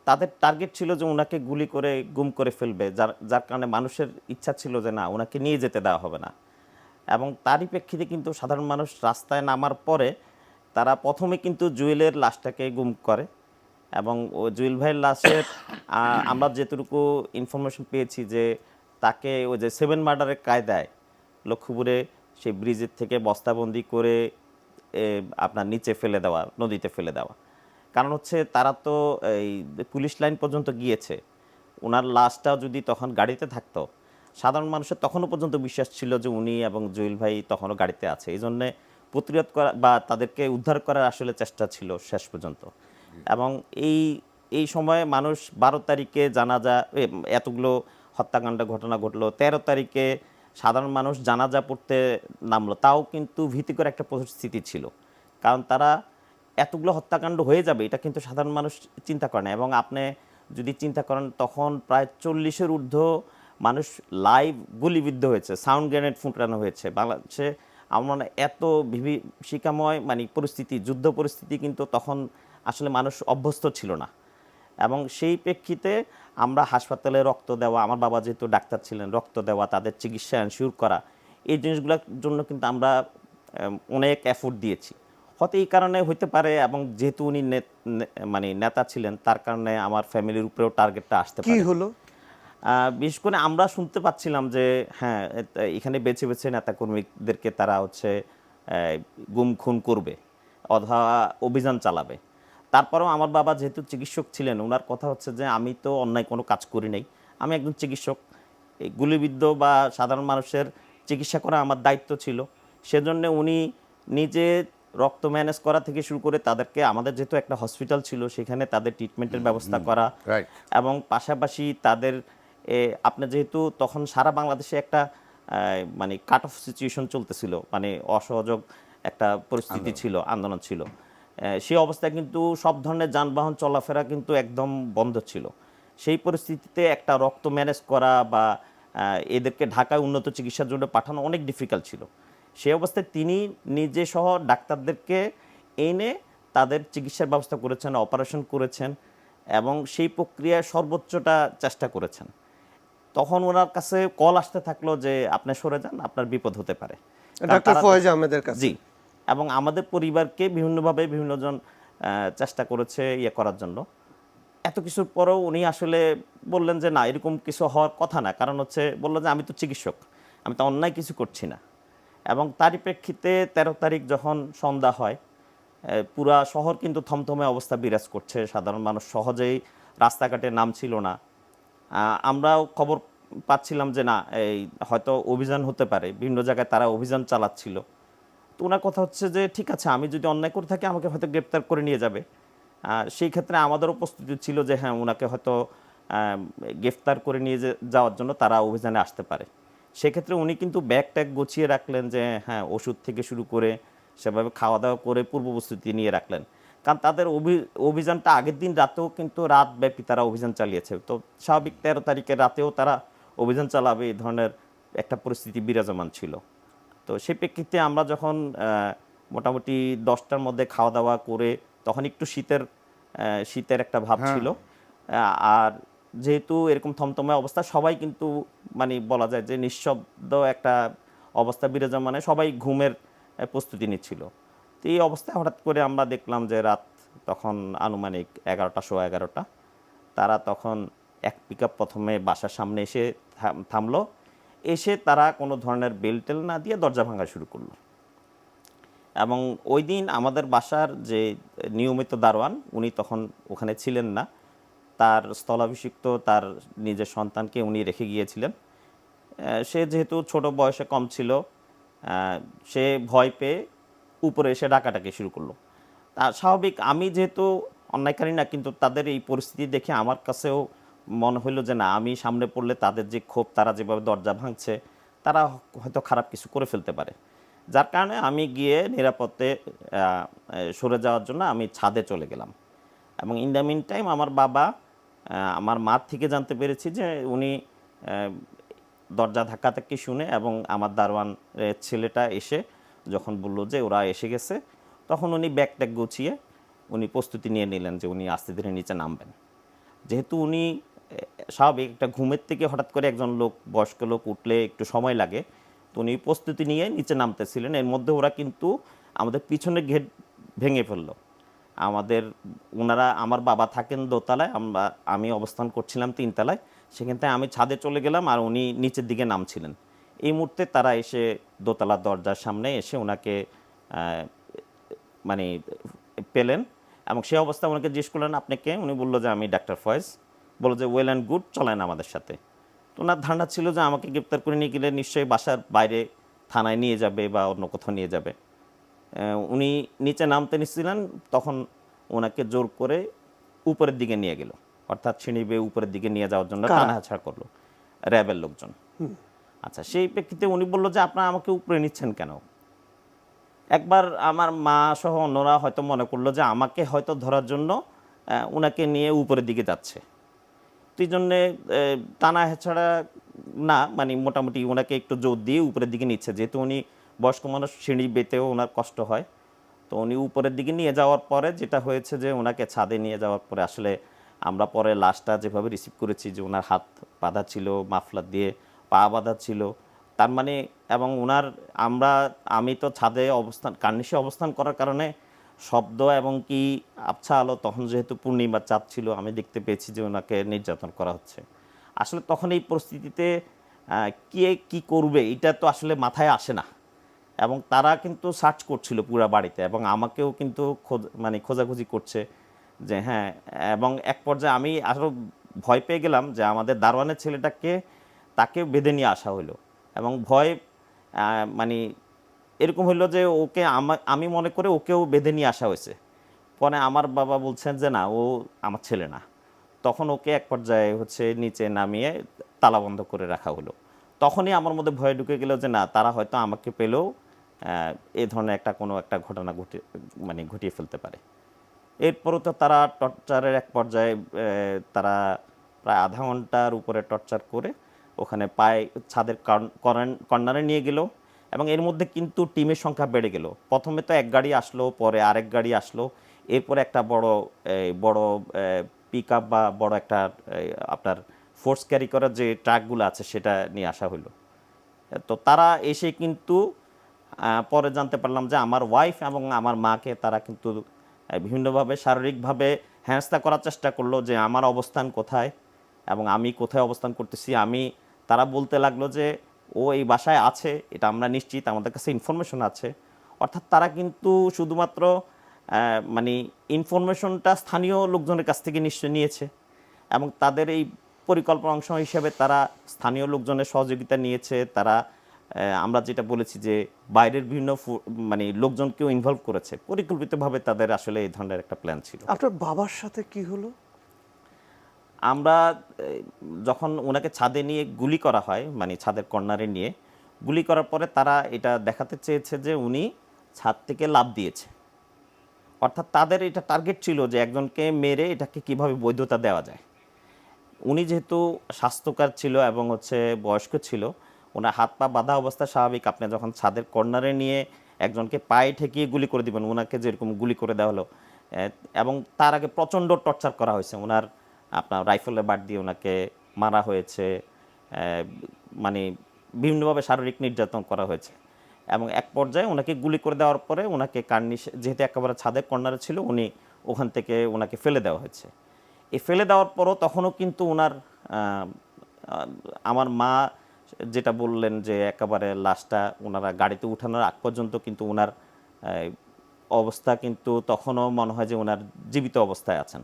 তাদের টার্গেট ছিল যে ওনাকে গুলি করে গুম করে ফেলবে, যার যার কারণে মানুষের ইচ্ছা ছিল যে না, ওনাকে নিয়ে যেতে দেওয়া হবে না। এবং তারই প্রেক্ষিতে কিন্তু সাধারণ মানুষ রাস্তায় নামার পরে তারা প্রথমে কিন্তু জুয়েলের লাশটাকে গুম করে। এবং ও জুয়েল ভাইয়ের লাশের আমরা যেটুকু ইনফরমেশন পেয়েছি যে তাকে ওই যে 7 মার্ডারের কায়দায় লক্ষ্মীপুরে সেই ব্রিজের থেকে বস্তাবন্দি করে আপনার নিচে ফেলে দেওয়া, নদীতে ফেলে দেওয়া। কারণ হচ্ছে তারা তো এই পুলিশ লাইন পর্যন্ত গিয়েছে, ওনার লাশটাও যদি তখন গাড়িতে থাকতো সাধারণ মানুষের তখনও পর্যন্ত বিশ্বাস ছিল যে উনি এবং জুয়েল ভাই তখনও গাড়িতে আছে। এই জন্যে প্রতিরোধ করা বা তাদেরকে উদ্ধার করার আসলে চেষ্টা ছিল শেষ পর্যন্ত। এবং এই এই সময়ে মানুষ 12 তারিখে জানাজা, এতগুলো হত্যাকাণ্ড ঘটনা ঘটলো, 13 তারিখে সাধারণ মানুষ জানাজা পড়তে নামলো, তাও কিন্তু ভীতিকর একটা পরিস্থিতি ছিল। কারণ তারা এতগুলো হত্যাকাণ্ড হয়ে যাবে এটা কিন্তু সাধারণ মানুষ চিন্তা করে না। এবং আপনি যদি চিন্তা করেন তখন প্রায় 40-এর ঊর্ধ্ব মানুষ লাইভ গুলিবিদ্ধ হয়েছে, সাউন্ড গ্রেনেড ফুটানো হয়েছে বাংলাদেশে। আমার এত বিভীষিকাময় মানে পরিস্থিতি, যুদ্ধ পরিস্থিতি কিন্তু তখন আসলে মানুষ অভ্যস্ত ছিল না। এবং সেই প্রেক্ষিতে আমরা হাসপাতালে রক্ত দেওয়া, আমার বাবা যেহেতু ডাক্তার ছিলেন, রক্ত দেওয়া, তাদের চিকিৎসা এনশিওর করা, এই জিনিসগুলোর জন্য কিন্তু আমরা অনেক এফোর্ট দিয়েছি। হয়তো এই কারণে হইতে পারে, এবং যেহেতু উনি মানে নেতা ছিলেন তার কারণে আমার ফ্যামিলির উপরেও টার্গেটটা আসতে কি পারে। হলো? বিশেষ করে আমরা শুনতে পাচ্ছিলাম যে হ্যাঁ, এখানে বেছে বেছে নেতাকর্মীদেরকে তারা হচ্ছে গুম খুন করবে অথবা অভিযান চালাবে। তারপরেও আমার বাবা যেহেতু চিকিৎসক ছিলেন, ওনার কথা হচ্ছে যে আমি তো অন্যায় কোনো কাজ করি নাই, আমি একজন চিকিৎসক, এই গুলিবিদ্ধ বা সাধারণ মানুষের চিকিৎসা করা আমার দায়িত্ব ছিল। সেজন্য উনি নিজে রক্ত ম্যানেজ করা থেকে শুরু করে তাদেরকে, আমাদের যেহেতু একটা হসপিটাল ছিল সেখানে তাদের ট্রিটমেন্টের ব্যবস্থা করা, রাইট। এবং পাশাপাশি তাদের আপনি যেহেতু তখন সারা বাংলাদেশে একটা মানে কাট অফ সিচুয়েশন চলতেছিল, মানে অসহযোগ একটা পরিস্থিতি ছিল, আন্দোলন ছিল। সেই অবস্থায় কিন্তু সব ধরনের যানবাহন চলাফেরা কিন্তু একদম বন্ধ ছিল। সেই পরিস্থিতিতে একটা রক্ত ম্যানেজ করা বা এদেরকে ঢাকায় উন্নত চিকিৎসার জন্য পাঠানো অনেক ডিফিকাল্ট ছিল। সেই অবস্থায় তিনি নিজে সহ ডাক্তারদেরকে এনে তাদের চিকিৎসার ব্যবস্থা করেছেন, অপারেশন করেছেন, এবং সেই প্রক্রিয়ায় সর্বোচ্চটা চেষ্টা করেছেন। তখন ওনার কাছে কল আসতে থাকলো যে আপনি সরে যান, আপনার বিপদ হতে পারে। কারণ ডাক্তার তারা- ফয়েজ আহমেদের কাছে? জি। এবং আমাদের পরিবারকে বিভিন্নভাবে বিভিন্নজন চেষ্টা করেছে ইয়ে করার জন্য। এত কিছুর পরেও উনি আসলে বললেন যে না, এরকম কিছু হওয়ার কথা না। কারণ হচ্ছে বললো যে আমি তো চিকিৎসক, আমি তো অন্যায় কিছু করছি না। এবং তারই প্রেক্ষিতে 13 তারিখ যখন সন্ধ্যা হয়, পুরা শহর কিন্তু থমথমে অবস্থা বিরাজ করছে, সাধারণ মানুষ সহজেই রাস্তাঘাটে নামছিল না। আমরাও খবর পাচ্ছিলাম যে না, এই হয়তো অভিযান হতে পারে, বিভিন্ন জায়গায় তারা অভিযান চালাচ্ছিল। তো ওনার কথা হচ্ছে যে ঠিক আছে, আমি যদি অন্যায় করে থাকি আমাকে হয়তো গ্রেপ্তার করে নিয়ে যাবে। সেই ক্ষেত্রে আমাদেরও প্রস্তুতি ছিল যে হ্যাঁ, ওনাকে হয়তো গ্রেফতার করে নিয়ে যাওয়ার জন্য তারা অভিযানে আসতে পারে। সেক্ষেত্রে উনি কিন্তু ব্যাগ ট্যাগ গুছিয়ে রাখলেন যে হ্যাঁ, ওষুধ থেকে শুরু করে সেভাবে খাওয়া দাওয়া করে পূর্ব প্রস্তুতি নিয়ে রাখলেন। কারণ তাদের অভিযানটা আগের দিন রাতেও কিন্তু রাতব্যাপী তারা অভিযান চালিয়েছে। তো স্বাভাবিক 13 তারিখের রাতেও তারা অভিযান চালাবে, এই ধরনের একটা পরিস্থিতি বিরাজমান ছিল। তো সেই প্রেক্ষিতে আমরা যখন মোটামুটি 10টার মধ্যে খাওয়া দাওয়া করে, তখন একটু শীতের একটা ভাব ছিল। আর যেহেতু এরকম থমথমে অবস্থা, সবাই কিন্তু মানে বলা যায় যে নিঃশব্দ একটা অবস্থা বিরাজমানে, সবাই ঘুমের প্রস্তুতি নিচ্ছিল। তো এই অবস্থায় হঠাৎ করে আমরা দেখলাম যে রাত তখন আনুমানিক 11টা, সোয়া 11টা, তারা তখন এক পিকআপ প্রথমে বাসার সামনে এসে থামলো। এসে তারা কোনো ধরনের বেল টেল না দিয়ে দরজা ভাঙা শুরু করলো। এবং ওই দিন আমাদের বাসার যে নিয়মিত দারোয়ান, উনি তখন ওখানে ছিলেন না। তার স্থলাভিষিক্ত তার নিজের সন্তানকে উনি রেখে গিয়েছিলেন। সে যেহেতু ছোট বয়সে কম ছিল, সে ভয় পেয়ে উপরে এসে ডাকাডাকি শুরু করলো। তা স্বাভাবিক, আমি যেহেতু অন্যায়কারী না, কিন্তু তাদের এই পরিস্থিতি দেখে আমার কাছেও মনে হইলো যে না, আমি সামনে পড়লে তাদের যে ক্ষোভ, তারা যেভাবে দরজা ভাঙছে, তারা হয়তো খারাপ কিছু করে ফেলতে পারে। যার কারণে আমি গিয়ে নিরাপদে সরে যাওয়ার জন্য আমি ছাদে চলে গেলাম। এবং ইন দ্য মিন টাইম আমার বাবা, আমার মার থেকে জানতে পেরেছি যে উনি দরজা ধাক্কাধাক্কি শুনে এবং আমার দারোয়ান ছেলেটা এসে যখন বলল যে ওরা এসে গেছে, তখন উনি ব্যাগ ট্যাগ গুছিয়ে উনি প্রস্তুতি নিয়ে নিলেন যে উনি আস্তে ধীরে নিচে নামবেন। যেহেতু উনি স্বাভাবিক একটা ঘুমের থেকে হঠাৎ করে একজন লোক, বয়স্ক লোক উঠলে একটু সময় লাগে, তো উনি প্রস্তুতি নিয়ে নিচে নামতেছিলেন। এর মধ্যে ওরা কিন্তু আমাদের পিছনে গেট ভেঙে ফেললো। ওনারা, আমার বাবা থাকেন দোতলায়, আমি অবস্থান করছিলাম তিনতলায়। সেখান থেকে আমি ছাদে চলে গেলাম আর উনি নিচের দিকে নামছিলেন। এই মুহূর্তে তারা এসে দোতলার দরজার সামনে এসে ওনাকে মানে পেলেন এবং সে অবস্থায় ওনাকে জিজ্ঞেস করলেন আপনি কে? উনি বললো যে আমি ডাক্তার ফয়েজ। বললো যে ওয়েল অ্যান্ড গুড, চলেন আমাদের সাথে। তো ওনার ধারণা ছিল যে আমাকে গ্রেপ্তার করে নিয়ে গেলে নিশ্চয়ই বাসার বাইরে থানায় নিয়ে যাবে বা অন্য কোথাও নিয়ে যাবে। উনি নিচে নামতে নিচ্ছিলেন, তখন ওনাকে জোর করে উপরের দিকে নিয়ে গেল, অর্থাৎ সিঁড়ি বেয়ে উপরের দিকে নিয়ে যাওয়ার জন্য টানাহাঁচড়া করলো র্যাবের লোকজন। আচ্ছা, সেই প্রেক্ষিতে উনি বললো যে আপনারা আমাকে উপরে নিচ্ছেন কেন? একবার আমার মা সহ অন্যরা হয়তো মনে করলো যে আমাকে হয়তো ধরার জন্য ওনাকে নিয়ে উপরের দিকে যাচ্ছে। তো এই জন্যে টানা হেঁচড়া না, মানে মোটামুটি ওনাকে একটু জোর দিয়ে উপরের দিকে নিচ্ছে। যেহেতু উনি বয়স্ক মানুষ, সিঁড়ি বেতেও ওনার কষ্ট হয়, তো উনি উপরের দিকে নিয়ে যাওয়ার পরে যেটা হয়েছে যে ওনাকে ছাদে নিয়ে যাওয়ার পরে আসলে আমরা পরে লাশটা যেভাবে রিসিভ করেছি যে ওনার হাত বাঁধা ছিল, মাফলার দিয়ে পা বাঁধা ছিল, তার মানে, এবং আমি তো ছাদে কার্নিশে অবস্থান করার কারণে শব্দ এবং কি আবছা আলো, তখন যেহেতু পূর্ণিমার চাঁদ ছিল, আমি দেখতে পেয়েছি যে ওনাকে নির্যাতন করা হচ্ছে। আসলে তখন এই পরিস্থিতিতে কে কী করবে এটা তো আসলে মাথায় আসে না। এবং তারা কিন্তু সার্চ করছিল পুরো বাড়িতে এবং আমাকেও কিন্তু খোঁজাখুঁজি করছে যে হ্যাঁ। এবং এক পর্যায়ে আমি আরও ভয় পেয়ে গেলাম যে আমাদের দারোয়ানের ছেলেটাকে, তাকে বেঁধে নিয়ে আসা হলো। এবং ভয় মানে এরকম হইলো যে আমি মনে করে ওকেও বেঁধে নিয়ে আসা হয়েছে। পরে আমার বাবা বলছেন যে না, ও আমার ছেলে না। তখন ওকে এক পর্যায়ে নিচে নামিয়ে তালাবন্ধ করে রাখা হলো। তখনই আমার মধ্যে ভয় ঢুকে গেল যে না, তারা হয়তো আমাকে পেলেও এই ধরনের কোনো একটা ঘটনা ঘটিয়ে ফেলতে পারে। এরপরও তো তারা টর্চারের এক পর্যায়ে তারা প্রায় আধা ঘন্টার উপরে টর্চার করে ওখানে ছাদের কর্নারে নিয়ে গেল। এবং এর মধ্যে কিন্তু টিমের সংখ্যা বেড়ে গেল। প্রথমে তো এক গাড়ি আসলো, পরে আরেক গাড়ি আসলো, এরপরে একটা বড় পিক আপ বা বড় একটা আপনার ফোর্স ক্যারি করার যে ট্রাকগুলো আছে সেটা নিয়ে আসা হলো। তো তারা এসে কিন্তু পরে জানতে পারলাম যে আমার ওয়াইফ এবং আমার মাকে তারা কিন্তু বিভিন্নভাবে শারীরিকভাবে হেনস্থা করার চেষ্টা করলো যে আমার অবস্থান কোথায় এবং আমি কোথায় অবস্থান করতেছি। তারা বলতে লাগলো যে ও এই বাসায় আছে, এটা আমরা নিশ্চিত, আমাদের কাছে ইনফরমেশন আছে। অর্থাৎ তারা কিন্তু শুধুমাত্র ইনফরমেশনটা স্থানীয় লোকজনের কাছ থেকে নিশ্চয় নিয়েছে এবং তাদের এই পরিকল্পনা অংশ হিসেবে তারা স্থানীয় লোকজনের সহযোগিতা নিয়েছে। তারা আমরা যেটা বলেছি যে বাইরের বিভিন্ন লোকজনকেও ইনভলভ করেছে। পরিকল্পিতভাবে তাদের আসলে এই ধরনের একটা প্ল্যান ছিল। আপনার বাবার সাথে কি হলো? আমরা যখন ওনাকে ছাদে নিয়ে গুলি করা হয়, ছাদের কর্নারে নিয়ে গুলি করার পরে তারা এটা দেখাতে চেয়েছে যে উনি ছাদ থেকে লাফ দিয়েছে। অর্থাৎ তাদের এটা টার্গেট ছিল যে একজনকে মেরে এটাকে কিভাবে বৈধতা দেওয়া যায়। উনি যেহেতু স্বাস্থ্যকর ছিল এবং বয়স্ক ছিল, ওনার হাত পা বাঁধা অবস্থা স্বাভাবিক। আপনি যখন ছাদের কর্নারে নিয়ে একজনকে পায়ে ঠেকিয়ে গুলি করে দিবেন, ওনাকে যেরকম গুলি করে দেওয়া হলো। এবং তার আগে প্রচণ্ড টর্চার করা হয়েছে। ওনার আপনার রাইফেলের বাট দিয়ে ওনাকে মারা হয়েছে, বিভিন্নভাবে শারীরিক নির্যাতন করা হয়েছে। এবং এক পর্যায়ে ওনাকে গুলি করে দেওয়ার পরে ওনাকে যেহেতু একেবারে ছাদের কর্নারে ছিল, ওখান থেকে ওনাকে ফেলে দেওয়া হয়েছে। এই ফেলে দেওয়ার পরও তখনও কিন্তু ওনার আহ, আহ, আমার মা যেটা বললেন যে একেবারে লাশটা ওনারা গাড়িতে উঠানোর আগ পর্যন্ত কিন্তু ওনার অবস্থা কিন্তু তখনও মনে হয় যে ওনার জীবিত অবস্থায় আছেন,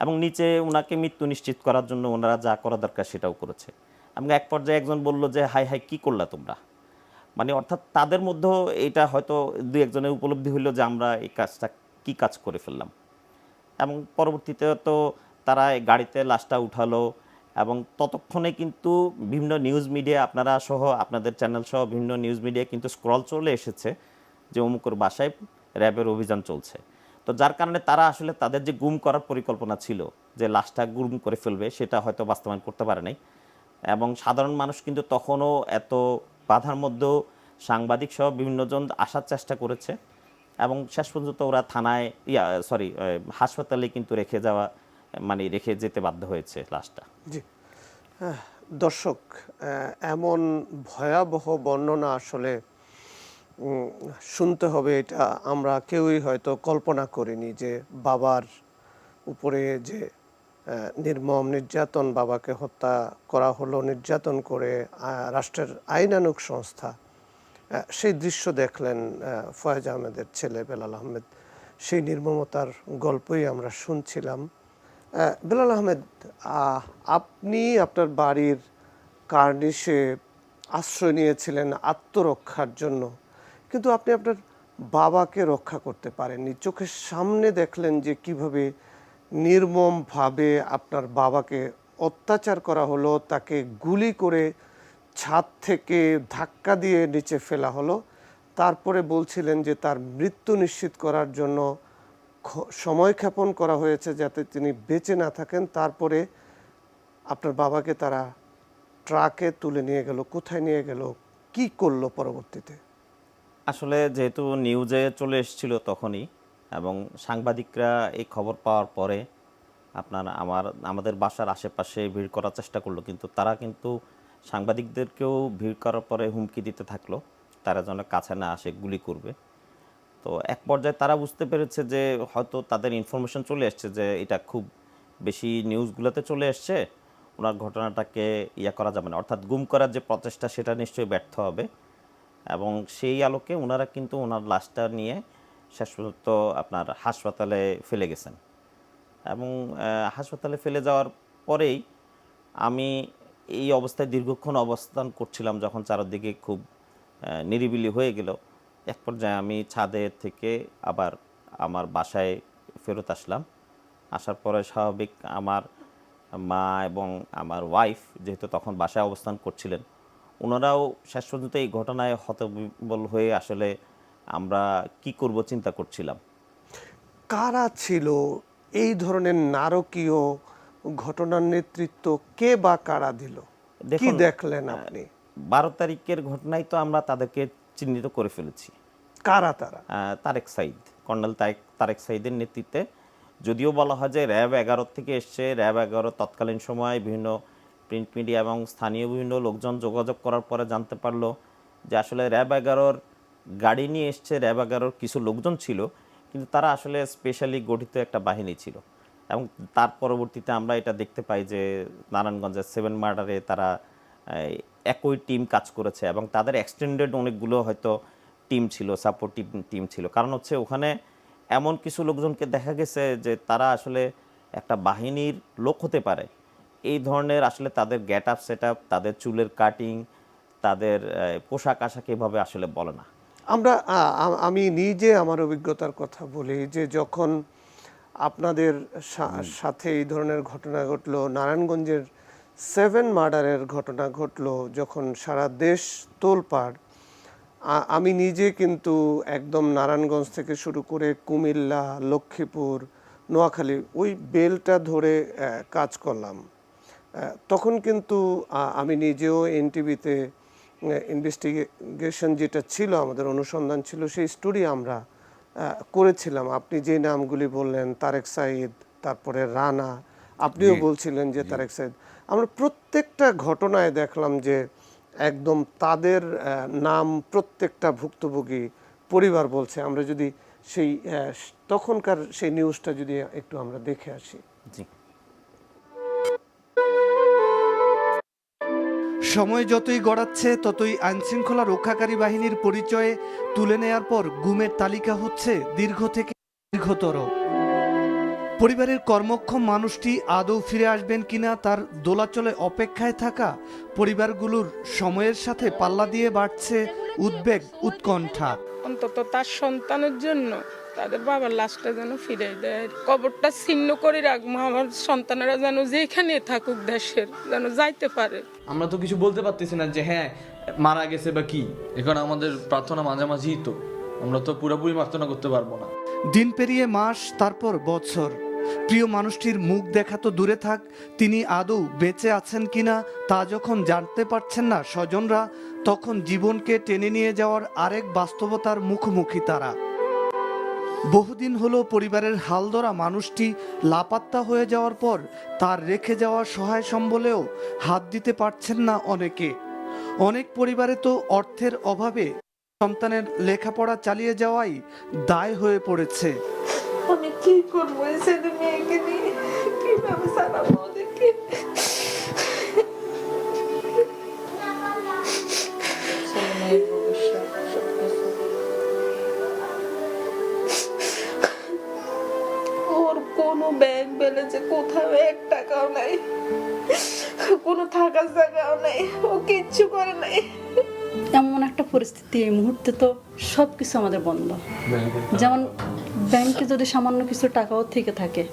এবং নিচে ওনাকে মৃত্যু নিশ্চিত করার জন্য ওনারা যা করা দরকার সেটাও করেছে। এবং এক পর্যায়ে একজন বলল যে হাই হাই কী করলা তোমরা, মানে অর্থাৎ তাদের মধ্যেও এটা হয়তো দুই একজনের উপলব্ধি হইলো যে আমরা এই কাজটা কী কাজ করে ফেললাম। এবং পরবর্তীতে তো তারা এই গাড়িতে লাশটা উঠালো, এবং ততক্ষণে কিন্তু বিভিন্ন নিউজ মিডিয়া আপনারা সহ আপনাদের চ্যানেল সহ বিভিন্ন নিউজ মিডিয়া কিন্তু স্ক্রল চলে এসেছে যে অমুকের বাসায় র্যাবের অভিযান চলছে। তো যার কারণে তারা আসলে তাদের যে গুম করার পরিকল্পনা ছিল যে লাশটা গুম করে ফেলবে সেটা হয়তো বাস্তবায়ন করতে পারে নাই। এবং সাধারণ মানুষ কিন্তু তখনও এত বাধার মধ্যেও সাংবাদিক সহ বিভিন্নজন আসার চেষ্টা করেছে, এবং শেষ পর্যন্ত ওরা থানায় হাসপাতালে কিন্তু রেখে যেতে বাধ্য হয়েছে লাশটা। জি। দর্শক, এমন ভয়াবহ বর্ণনা আসলে শুনতে হবে, এটা আমরা কেউই হয়তো কল্পনা করিনি যে বাবার উপরে যে নির্মম নির্যাতন, বাবাকে হত্যা করা হলো নির্যাতন করে রাষ্ট্রের আইনানুগ সংস্থা। সেই দৃশ্য দেখলেন ফয়েজ আহমেদের ছেলে বেলাল আহমেদ, সেই নির্মমতার গল্পই আমরা শুনছিলাম। বেলাল আহমেদ, আপনি আপনার বাড়ির কার্নিশে আশ্রয় নিয়েছিলেন আত্মরক্ষার জন্য, কিন্তু আপনি আপনার বাবাকে রক্ষা করতে পারেননি। চোখের সামনে দেখলেন যে কিভাবে নির্মমভাবে আপনার বাবাকে অত্যাচার করা হলো, তাকে গুলি করে ছাদ থেকে ধাক্কা দিয়ে নিচে ফেলা হলো। তারপরে বলছিলেন যে তার মৃত্যু নিশ্চিত করার জন্য সময় ক্ষেপণ করা হয়েছে যাতে তিনি বেঁচে না থাকেন। তারপরে আপনার বাবাকে তারা ট্রাকে তুলে নিয়ে গেল। কোথায় নিয়ে গেল, কি করলো পরবর্তীতে? আসলে যেহেতু নিউজে চলে এসেছিল তখনই, এবং সাংবাদিকরা এই খবর পাওয়ার পরে আমাদের বাসার আশেপাশে ভিড় করার চেষ্টা করলো, কিন্তু তারা কিন্তু সাংবাদিকদেরকেও ভিড় করার পরে হুমকি দিতে থাকলো তারা যেন কাছে না আসে, গুলি করবে। তো এক পর্যায়ে তারা বুঝতে পেরেছে যে হয়তো তাদের ইনফরমেশন চলে এসছে যে এটা খুব বেশি নিউজগুলোতে চলে এসছে, ওনার ঘটনাটাকে করা যাবে না, অর্থাৎ গুম করার যে প্রচেষ্টা সেটা নিশ্চয়ই ব্যর্থ হবে। এবং সেই আলোকে ওনারা কিন্তু ওনার লাশটা নিয়ে শেষ পর্যন্ত আপনার হাসপাতালে ফেলে গেছেন। এবং হাসপাতালে ফেলে যাওয়ার পরেই আমি এই অবস্থায় দীর্ঘক্ষণ অবস্থান করছিলাম, যখন চারদিকে খুব নিরিবিলি হয়ে গেল। এক পর্যায়ে আমি ছাদে থেকে আবার আমার বাসায় ফেরত আসলাম। আসার পরে স্বাভাবিক আমার মা এবং আমার ওয়াইফ যেহেতু তখন বাসায় অবস্থান করছিলেন, ওনারাও শেষ পর্যন্ত এই ঘটনায় হতবিহ্বল হয়ে আসলে আমরা কি করব চিন্তা করছিলাম। কারা ছিল এই ধরনের নারকীয় ঘটনার নেতৃত্ব, কে বা কারা দিল, কি দেখুন, দেখলেন আপনি? 12 তারিখের ঘটনায় তো আমরা তাদেরকে চিহ্নিত করে ফেলেছি। কারা তারা? তারেক সাইদ, কর্নেল তারেক সাইদের নেতৃত্বে, যদিও বলা হয় যে র্যাব 11 থেকে এসছে। র্যাব 11 তৎকালীন সময় বিভিন্ন প্রিন্ট মিডিয়া এবং স্থানীয় বিভিন্ন লোকজন যোগাযোগ করার পরে জানতে পারলো যে আসলে র্যাব 11 গাড়ি নিয়ে এসছে, র্যাব 11 কিছু লোকজন ছিল, কিন্তু তারা আসলে স্পেশালি গঠিত একটা বাহিনী ছিল। এবং তার পরবর্তীতে আমরা এটা দেখতে পাই যে নারায়ণগঞ্জের 7 মার্ডারে তারা একই টিম কাজ করেছে, এবং তাদের এক্সটেন্ডেড অনেকগুলো হয়তো টিম ছিল, সাপোর্টিভ টিম ছিল। কারণ হচ্ছে ওখানে এমন কিছু লোকজনকে দেখা গেছে যে তারা আসলে একটা বাহিনীর লোক হতে পারে, এই ধরনের আসলে তাদের গেট আপ সেট আপ, তাদের চুলের কাটিং, তাদের পোশাক আশাক এভাবে আসলে বলে না। আমি নিজে আমার অভিজ্ঞতার কথা বলি যে যখন আপনাদের সাথে এই ধরনের ঘটনা ঘটলো, নারায়ণগঞ্জের 7 মার্ডারের ঘটনা ঘটলো, যখন সারা দেশ তোলপাড়, আমি নিজে কিন্তু একদম নারায়ণগঞ্জ থেকে শুরু করে কুমিল্লা, লক্ষ্মীপুর, নোয়াখালী ওই বেলটা ধরে কাজ করলাম। তখন কিন্তু আমি নিজেও এনটিভিতে ইনভেস্টিগেশন যেটা ছিল, আমাদের অনুসন্ধান ছিল, সেই স্টোরি আমরা করেছিলাম। আপনি যে নামগুলি বললেন, তারেক সাইদ, তারপরে রানা, আপনিও বলছিলেন যে তারেক সাইদ, আমরা প্রত্যেকটা ঘটনায় দেখলাম যে একদম তাদের নাম প্রত্যেকটা ভুক্তভোগী পরিবার বলছে। আমরা যদি সেই তখনকার সেই নিউজটা যদি একটু আমরা দেখে আসি। জি, সময় যতই গড়াচ্ছে ততই আইনশৃঙ্খলা রক্ষাকারী বাহিনীর পরিচয়ে তুলে নেয়ার পর গুমের তালিকা হচ্ছে দীর্ঘ থেকে দীর্ঘতর। পরিবারের কর্মক্ষম মানুষটি আদৌ ফিরে আসবেন কিনা তার দোলাচলে অপেক্ষায় থাকা পরিবারগুলোর সময়ের সাথে পাল্লা দিয়ে বাড়ছে উদ্বেগ, উৎকণ্ঠা। অন্তত তার সন্তানের জন্য তাদের বাবার লাশটা যেন ফিরে দেয়, কবরটা ছিন্ন করে রাখবো, আমার সন্তানেরা যেন যেখানে থাকুক দেশের যেন যাইতে পারে। আমরা তো কিছু বলতে পারতেছি না যে হ্যাঁ মারা গেছে বা কি, এখন আমাদের প্রার্থনা মাঝামাঝি, তো আমরা তো পুরোপুরি প্রার্থনা করতে পারবো না। দিন পেরিয়ে মাস, তারপর বছর। প্রিয় মানুষটির মুখ দেখা তো দূরে থাক, তিনি আদৌ বেঁচে আছেন কিনা তা যখন জানতে পারছেন না স্বজনরা, তখন জীবনকে টেনে নিয়ে যাওয়ার আরেক বাস্তবতার মুখোমুখি তারা। বহুদিন হলো পরিবারের হালধরা মানুষটি লাপাত্তা হয়ে যাওয়ার পর তার রেখে যাওয়া সহায় সম্বলেও হাত দিতে পারছেন না অনেকে। অনেক পরিবারে তো অর্থের অভাবে সন্তানের লেখাপড়া চালিয়ে যাওয়াই দায় হয়ে পড়েছে। আমি কি করবো এই ছেলে মেয়েকে নিয়ে, কিভাবে চালাবো ওদেরকে? ছেলে মেয়ের ভবিষ্যৎ সবকিছু। ওর কোনো ব্যাংক ব্যালেন্সে কোথাও 1 টাকাও নাই, কোনো থাকার জায়গাও নাই, ও কিচ্ছু করে নাই। এমন একটা পরিস্থিতি এই মুহূর্তে তো সব কিছু আমাদের বন্ধ। যেমন ব্যাংকে যদি সামান্য কিছু টাকাও থেকে থাকে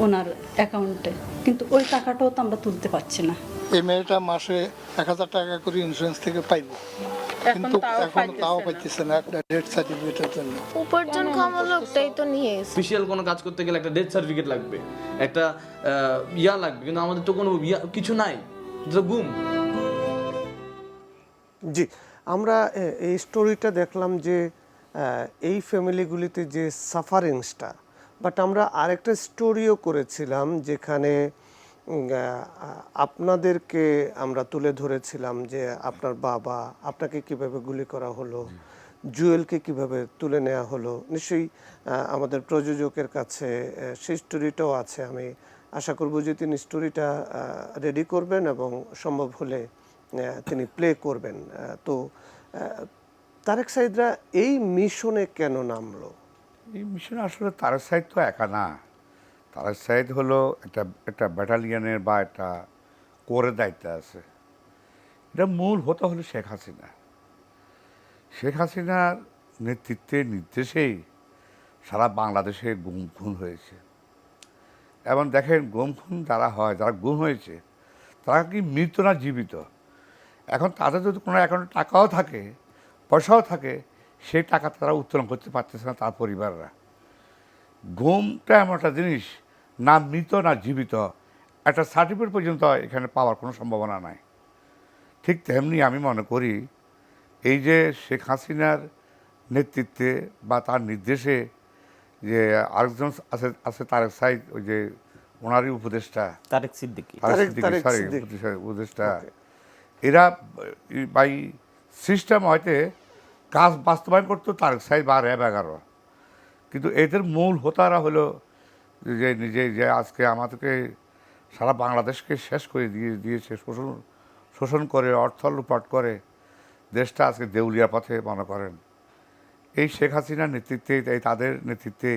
ওনার অ্যাকাউন্টে, কিন্তু ওই টাকাটাও তো আমরা তুলতে পারছি না। এই মেয়েটা মাসে 1000 টাকা করে ইন্স্যুরেন্স থেকে পাইব, কিন্তু এখন তাও পাইতেছে না একটা ডেথ সার্টিফিকেটের জন্য। উপার্জনক্ষম লোকটাই তো নিয়ে এসে অফিসিয়াল কোনো কাজ করতে গেলে একটা ডেথ সার্টিফিকেট লাগবে, একটা লাগবে, কিন্তু আমাদের তো কোনো কিছু নাই, তো গুম। জি, আমরা এই স্টোরিটা দেখলাম যে এই ফ্যামিলিগুলিতে যে সাফারিংসটা, বাট আমরা আরেকটা স্টোরিও করেছিলাম যেখানে আপনাদেরকে আমরা তুলে ধরেছিলাম যে আপনার বাবা, আপনাকে কিভাবে গুলি করা হলো, জুয়েলকে কিভাবে তুলে নেওয়া হলো। নিশ্চয়ই আমাদের প্রযোজকের কাছে সেই স্টোরিটাও আছে। আমি আশা করব যে তিনি স্টোরিটা রেডি করবেন এবং সম্ভব হলে তিনি প্লে করবেন। তো তারেক সাইদরা এই মিশনে কেন নামলো? এই মিশনে আসলে তারেক সাইদ তো একা না। তারেক সাইদ হলো একটা ব্যাটালিয়নের বা একটা কোরের দায়িত্বে আছে। এটা মূল হতে হলো শেখ হাসিনা। শেখ হাসিনার নেতৃত্বে নির্দেশেই সারা বাংলাদেশে গুম খুন হয়েছে। এবং দেখেন, গুম খুন যারা হয়, যারা গুম হয়েছে, তারা কি মৃত না জীবিত? এখন তাদের যদি কোনো অ্যাকাউন্টে টাকাও থাকে, পয়সাও থাকে, সেই টাকা তারা উত্তোলন করতে পারতেছে না তার পরিবাররা। গুমটা এমন একটা জিনিস, না মৃত না জীবিত, একটা সার্টিফিকেট পর্যন্ত এখানে পাওয়ার কোনো সম্ভাবনা নাই। ঠিক তেমনি আমি মনে করি এই যে শেখ হাসিনার নেতৃত্বে বা তার নির্দেশে যে আরেকজন আছে তারেক সাইদ, ওই যে ওনারই উপদেষ্টা তারেক সিদ্দিকী, উপদেষ্টা, এরা বাই সিস্টেম হয়তো কাজ বাস্তবায়ন করতো তারেক সাইদ বা র্যাব 11। কিন্তু এদের মূল হোতারা হলো যে নিজে যে আজকে আমাদেরকে সারা বাংলাদেশকে শেষ করে দিয়েছে, শোষণ করে, অর্থ লুপাট করে দেশটা আজকে দেউলিয়া পথে মনে করেন। এই শেখ হাসিনার নেতৃত্বে, তাই তাদের নেতৃত্বে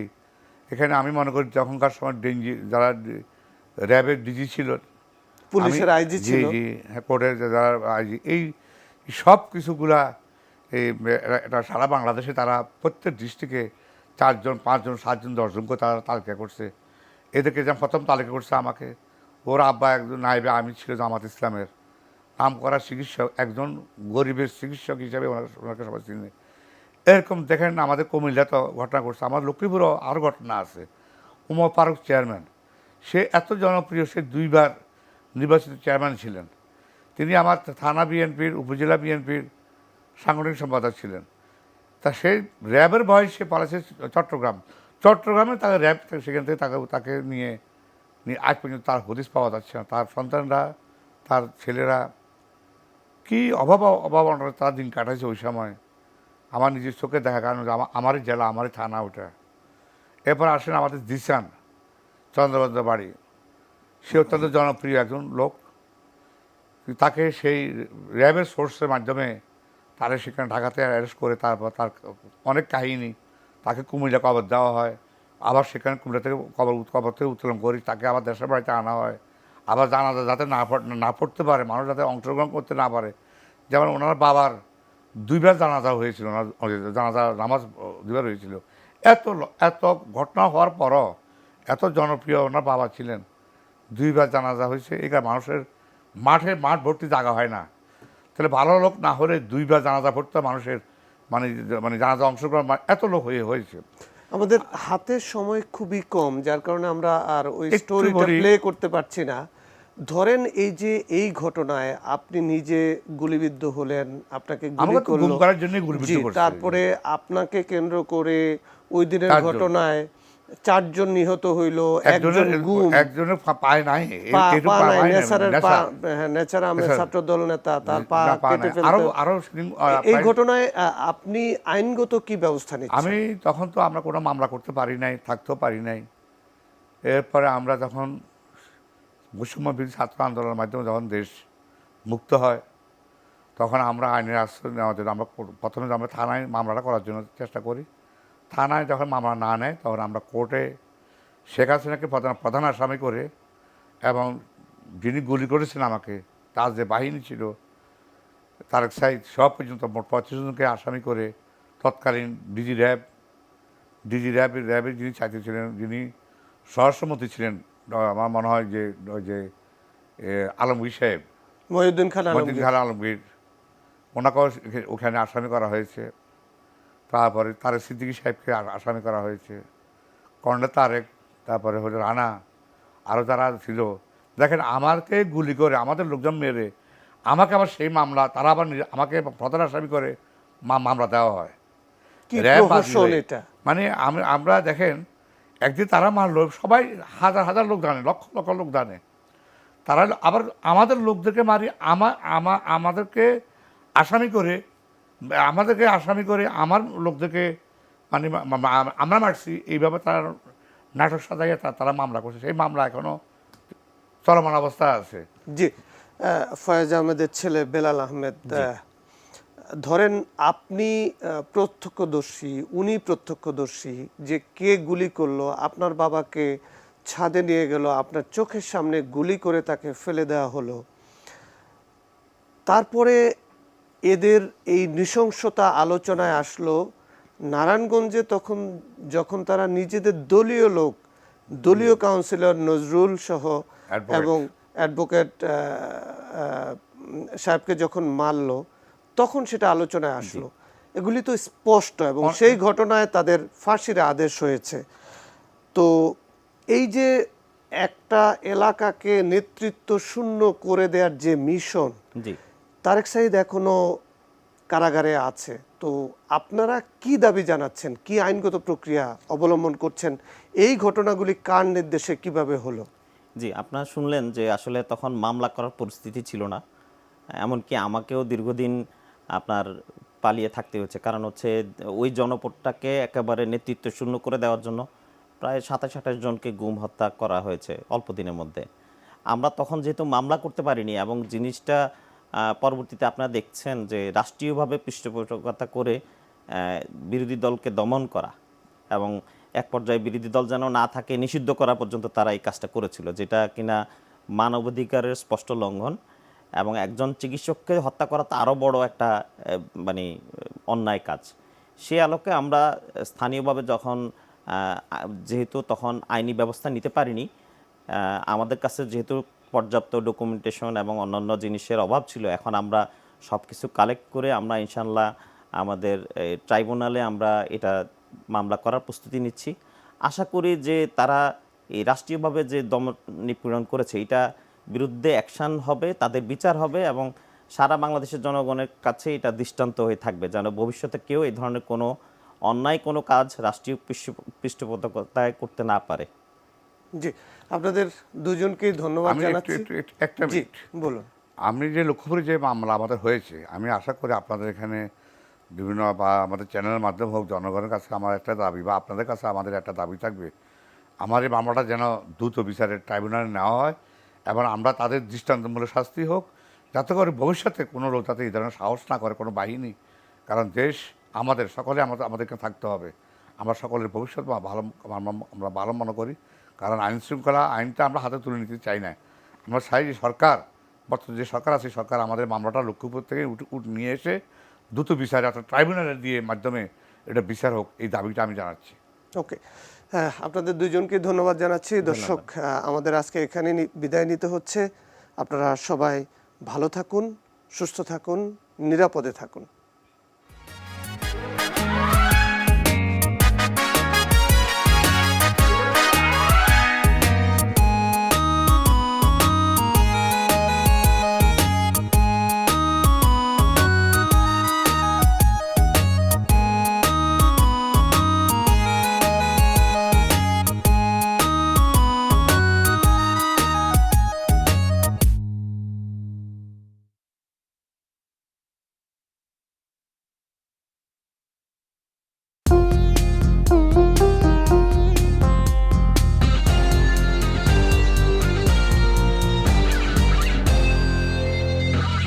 এখানে আমি মনে করি তখনকার সময় যারা র্যাবের ডিজি ছিল, পুলিশের আইজি ছিল, জি হ্যাঁ, কোর্টের যারা আইজি, এই সব কিছুগুলা এটা সারা বাংলাদেশে তারা প্রত্যেক ডিস্ট্রিক্টে 4 জন 5 জন 7 জন 10 জন করে তারা তালিকা করছে। এদেরকে যেমন প্রথম তালিকা করছে আমাকে, ওর আব্বা একজন নায়েবে আমির ছিল জামাত ইসলামের, নাম করা চিকিৎসক, একজন গরিবের চিকিৎসক হিসাবে ওনাকে সবাই চিনে। এরকম দেখেন আমাদের কুমিল্লা তো ঘটনা ঘটছে, আমার লক্ষ্মীপুরও আরও ঘটনা আছে। উমর ফারুক চেয়ারম্যান, সে এত জনপ্রিয়, সে 2 বার নির্বাচিত চেয়ারম্যান ছিলেন। তিনি আমার থানা বিএনপির, উপজেলা বিএনপির সাংগঠনিক সম্পাদক ছিলেন। তা সেই র্যাবের ভয়ে সে পালাচ্ছে চট্টগ্রামে তাকে র্যাব সেখান থেকে তাকে নিয়ে আজ পর্যন্ত তার হদিস পাওয়া যাচ্ছে না। তার সন্তানরা, তার ছেলেরা কি অভাব তার দিন কাটাইছে ওই সময়, আমার নিজের চোখে দেখা, কারণ আমারই জেলা, আমারই থানা ওটা। এরপর আসেন আমাদের দিশান চন্দ্রবন্দ্র বাড়ি, সে অত্যন্ত জনপ্রিয় একজন লোক। তাকে সেই র্যাবের সোর্সের মাধ্যমে তারা সেখানে ঢাকাতে অ্যারেস্ট করে তারপর তার অনেক কাহিনী, তাকে কুমিল্লা কবর দেওয়া হয়, আবার সেখানে কুমিল্লা থেকে কবর থেকে উত্তোলন করি তাকে আবার দেশের বাড়িতে আনা হয়, আবার জানাজা যাতে না পড়তে পারে, মানুষ যাতে অংশগ্রহণ করতে না পারে। যেমন ওনার বাবার 2 বার জানাজা হয়েছিল, ওনার জানাজা নামাজ 2 বার হয়েছিল। এত ঘটনা হওয়ার পরও এত জনপ্রিয় ওনার বাবা ছিলেন, 2 বার জানাজা হয়েছে। এখানে মানুষের মাঠ ভর্তি জায়গা হয় না, তাহলে ভালো লোক না হলে 2 বার জানাজা পড়তে মানুষের মানে জানাজা অংশগ্রহণ এত লোক হয়েছে। আমাদের হাতে সময় খুবই কম, যার কারণে আমরা আর ওই একটু স্টোরিটা বলি। প্লে করতে পারছি না। ধরেন এই যে এই ঘটনায় আপনি নিজে গুলিবিদ্ধ হলেন, আপনাকে গুলি আমাকে তো গুম করলো, করার জন্যই গুলিবিদ্ধ জি, করছে। তারপরে আপনাকে কেন্দ্র করে ওই দিনের 4 জন। ঘটনায় 4 জন নিহত হইল, একজন গুম, একজনের পায় নাই, পা নাই, নেচার আহমেদ ছাত্রদল নেতা, তার পা কেটে ফেলতে। এই ঘটনায় আপনি আইনগত কি ব্যবস্থা নিচ্ছেন? আমি তখন তো আমরা কোনো মামলা করতে পারি নাই, থাকতেও পারি নাই। এরপরে আমরা যখন বৈষম্য বিরোধী ছাত্র আন্দোলনের মাধ্যমে যখন দেশ মুক্ত হয়, তখন আমরা আইনের আশ্রয় নেওয়ার জন্য আমরা প্রথমে আমরা থানায় মামলাটা করার জন্য চেষ্টা করি। থানায় যখন মামলা না নেয় তখন আমরা কোর্টে শেখ হাসিনাকে প্রধান আসামি করে, এবং যিনি গুলি করেছেন আমাকে, তার যে বাহিনী ছিল তারেক সাইদ সব পর্যন্ত মোট 25 জনকে আসামি করে তৎকালীন র্যাবের যিনি চাকরি ছিলেন, যিনি স্বরাষ্ট্রমন্ত্রী ছিলেন, আমার মনে হয় যে ওই যে আলমগীর সাহেব, মহিউদ্দিন খান আলমগীর, ওনাকেও ওখানে আসামি করা হয়েছে। তারপরে তারেক সিদ্দিকী সাহেবকে আসামি করা হয়েছে, কর্নেল তারেক, তারপরে হলো রানা, আরও যারা ছিল। দেখেন, আমাকে গুলি করে আমাদের লোকজন মেরে আমাকে আবার সেই মামলা, তারা আবার আমাকে প্রধান আসামি করে মামলা দেওয়া হয়। কি র্যাব প্রহসন এটা! মানে আমরা দেখেন, একদিন তারা মারলো, সবাই হাজার লোক জানে, লক্ষ লোক জানে, তারা আবার আমাদের লোকদেরকে মারি, আমাদেরকে আসামি করে আমার লোকদেরকে মানে আমরা মারছি, এইভাবে তারা নাটক সাজাইয়া তারা মামলা করছে। সেই মামলা এখনো চলমান অবস্থা আছে। জি, ফয়েজ আহমেদের ছেলে বেলাল আহমেদ, ধরেন আপনি প্রত্যক্ষদর্শী, উনি প্রত্যক্ষদর্শী যে কে গুলি করলো, আপনার বাবাকে ছাদে নিয়ে গেল, আপনার চোখের সামনে গুলি করে তাকে ফেলে দেওয়া হলো, তারপরে এদের এই নৃশংসতা আলোচনায় আসলো নারায়ণগঞ্জে। যখন তারা নিজেদের দলীয় কাউন্সিলর নজরুল সহ এবং অ্যাডভোকেট সাহেবকে যখন মারলো, তখন সেটা আলোচনায় আসলো। এগুলি তো স্পষ্ট, এবং সেই ঘটনায় তাদের ফাঁসির আদেশ হয়েছে। তো এই যে একটা এলাকাকে নেতৃত্ব শূন্য করে দেওয়ার যে মিশন, জি, তারেক সাইদ এখনো কারাগারে আছে। তো আপনারা কি দাবি জানাচ্ছেন, কি আইনগত প্রক্রিয়া অবলম্বন করছেন? এই ঘটনাগুলি কার নির্দেশে কিভাবে হলো? জি, আপনারা শুনলেন যে আসলে তখন মামলা করার পরিস্থিতি ছিল না, এমনকি আমাকেও দীর্ঘদিন আপনার পালিয়ে থাকতে হয়েছে। কারণ হচ্ছে ওই জনপদটাকে একেবারে নেতৃত্ব শূন্য করে দেওয়ার জন্য প্রায় 27-28 জনকে গুম হত্যা করা হয়েছে অল্প দিনের মধ্যে। আমরা তখন যেহেতু মামলা করতে পারিনি, এবং জিনিসটা পরবর্তীতে আপনারা দেখছেন যে রাষ্ট্রীয়ভাবে পৃষ্ঠপোষকতা করে বিরোধী দলকে দমন করা, এবং এক পর্যায়ে বিরোধী দল যেন না থাকে নিষিদ্ধ করা পর্যন্ত তারা এই কাজটা করেছিল, যেটা কিনা মানবাধিকারের স্পষ্ট লঙ্ঘন। এবং একজন চিকিৎসককে হত্যা করা তো আরও বড় একটা মানে অন্যায় কাজ। সে আলোকে আমরা স্থানীয়ভাবে যখন যেহেতু তখন আইনি ব্যবস্থা নিতে পারিনি, আমাদের কাছে যেহেতু পর্যাপ্ত ডকুমেন্টেশন এবং অন্যান্য জিনিসের অভাব ছিল, এখন আমরা সব কিছু কালেক্ট করে আমরা ইনশাল্লাহ আমাদের ট্রাইব্যুনালে আমরা এটা মামলা করার প্রস্তুতি নিচ্ছি। আশা করি যে তারা এই রাষ্ট্রীয়ভাবে যে দমন নিপীড়ন করেছে এটা বিরুদ্ধে অ্যাকশান হবে, তাদের বিচার হবে, এবং সারা বাংলাদেশের জনগণের কাছে এটা দৃষ্টান্ত হয়ে থাকবে, যেন ভবিষ্যতে কেউ এই ধরনের কোনো অন্যায় কোনো কাজ রাষ্ট্রীয় পৃষ্ঠপোষকতায় করতে না পারে। জি, আপনাদের দুজনকেই ধন্যবাদ জানাচ্ছি। একটা মিনিট বলুন। আমি যে লক্ষ্য করি যে মামলা আমাদের হয়েছে, আমি আশা করি আপনাদের এখানে বিভিন্ন বা আমাদের চ্যানেলের মাধ্যমে হোক, জনগণের কাছে আমার একটা দাবি বা আপনাদের কাছে আমাদের একটা দাবি থাকবে, আমার এই মামলাটা যেন দ্রুত বিচারের ট্রাইব্যুনালে নেওয়া হয়, এবং আমরা তাদের দৃষ্টান্তমূলক শাস্তি হোক, যাতে করে ভবিষ্যতে কোনো লোক যাতে এই ধরনের সাহস না করে কোনো বাহিনী, কারণ দেশ আমাদের সকলে আমাদেরকে থাকতে হবে। আমরা সকলের ভবিষ্যৎ ভালো আমরা ভালো মনে করি, কারণ আইন শৃঙ্খলা আইনটা আমরা হাতে তুলে নিতে চাই না। আমরা চাই যে সরকার, বর্তমান যে সরকার আছে সরকার আমাদের মামলাটা লক্ষ্মীপুর থেকে নিয়ে এসে দ্রুত বিচার অর্থাৎ ট্রাইব্যুনালের দিয়ে মাধ্যমে এটা বিচার হোক, এই দাবিটা আমি জানাচ্ছি। ওকে, আপনাদের দুজনকে ধন্যবাদ জানাচ্ছি। দর্শক, আমাদের আজকে এখানে বিদায় নিতে হচ্ছে। আপনারা সবাই ভালো থাকুন, সুস্থ থাকুন, নিরাপদে থাকুন।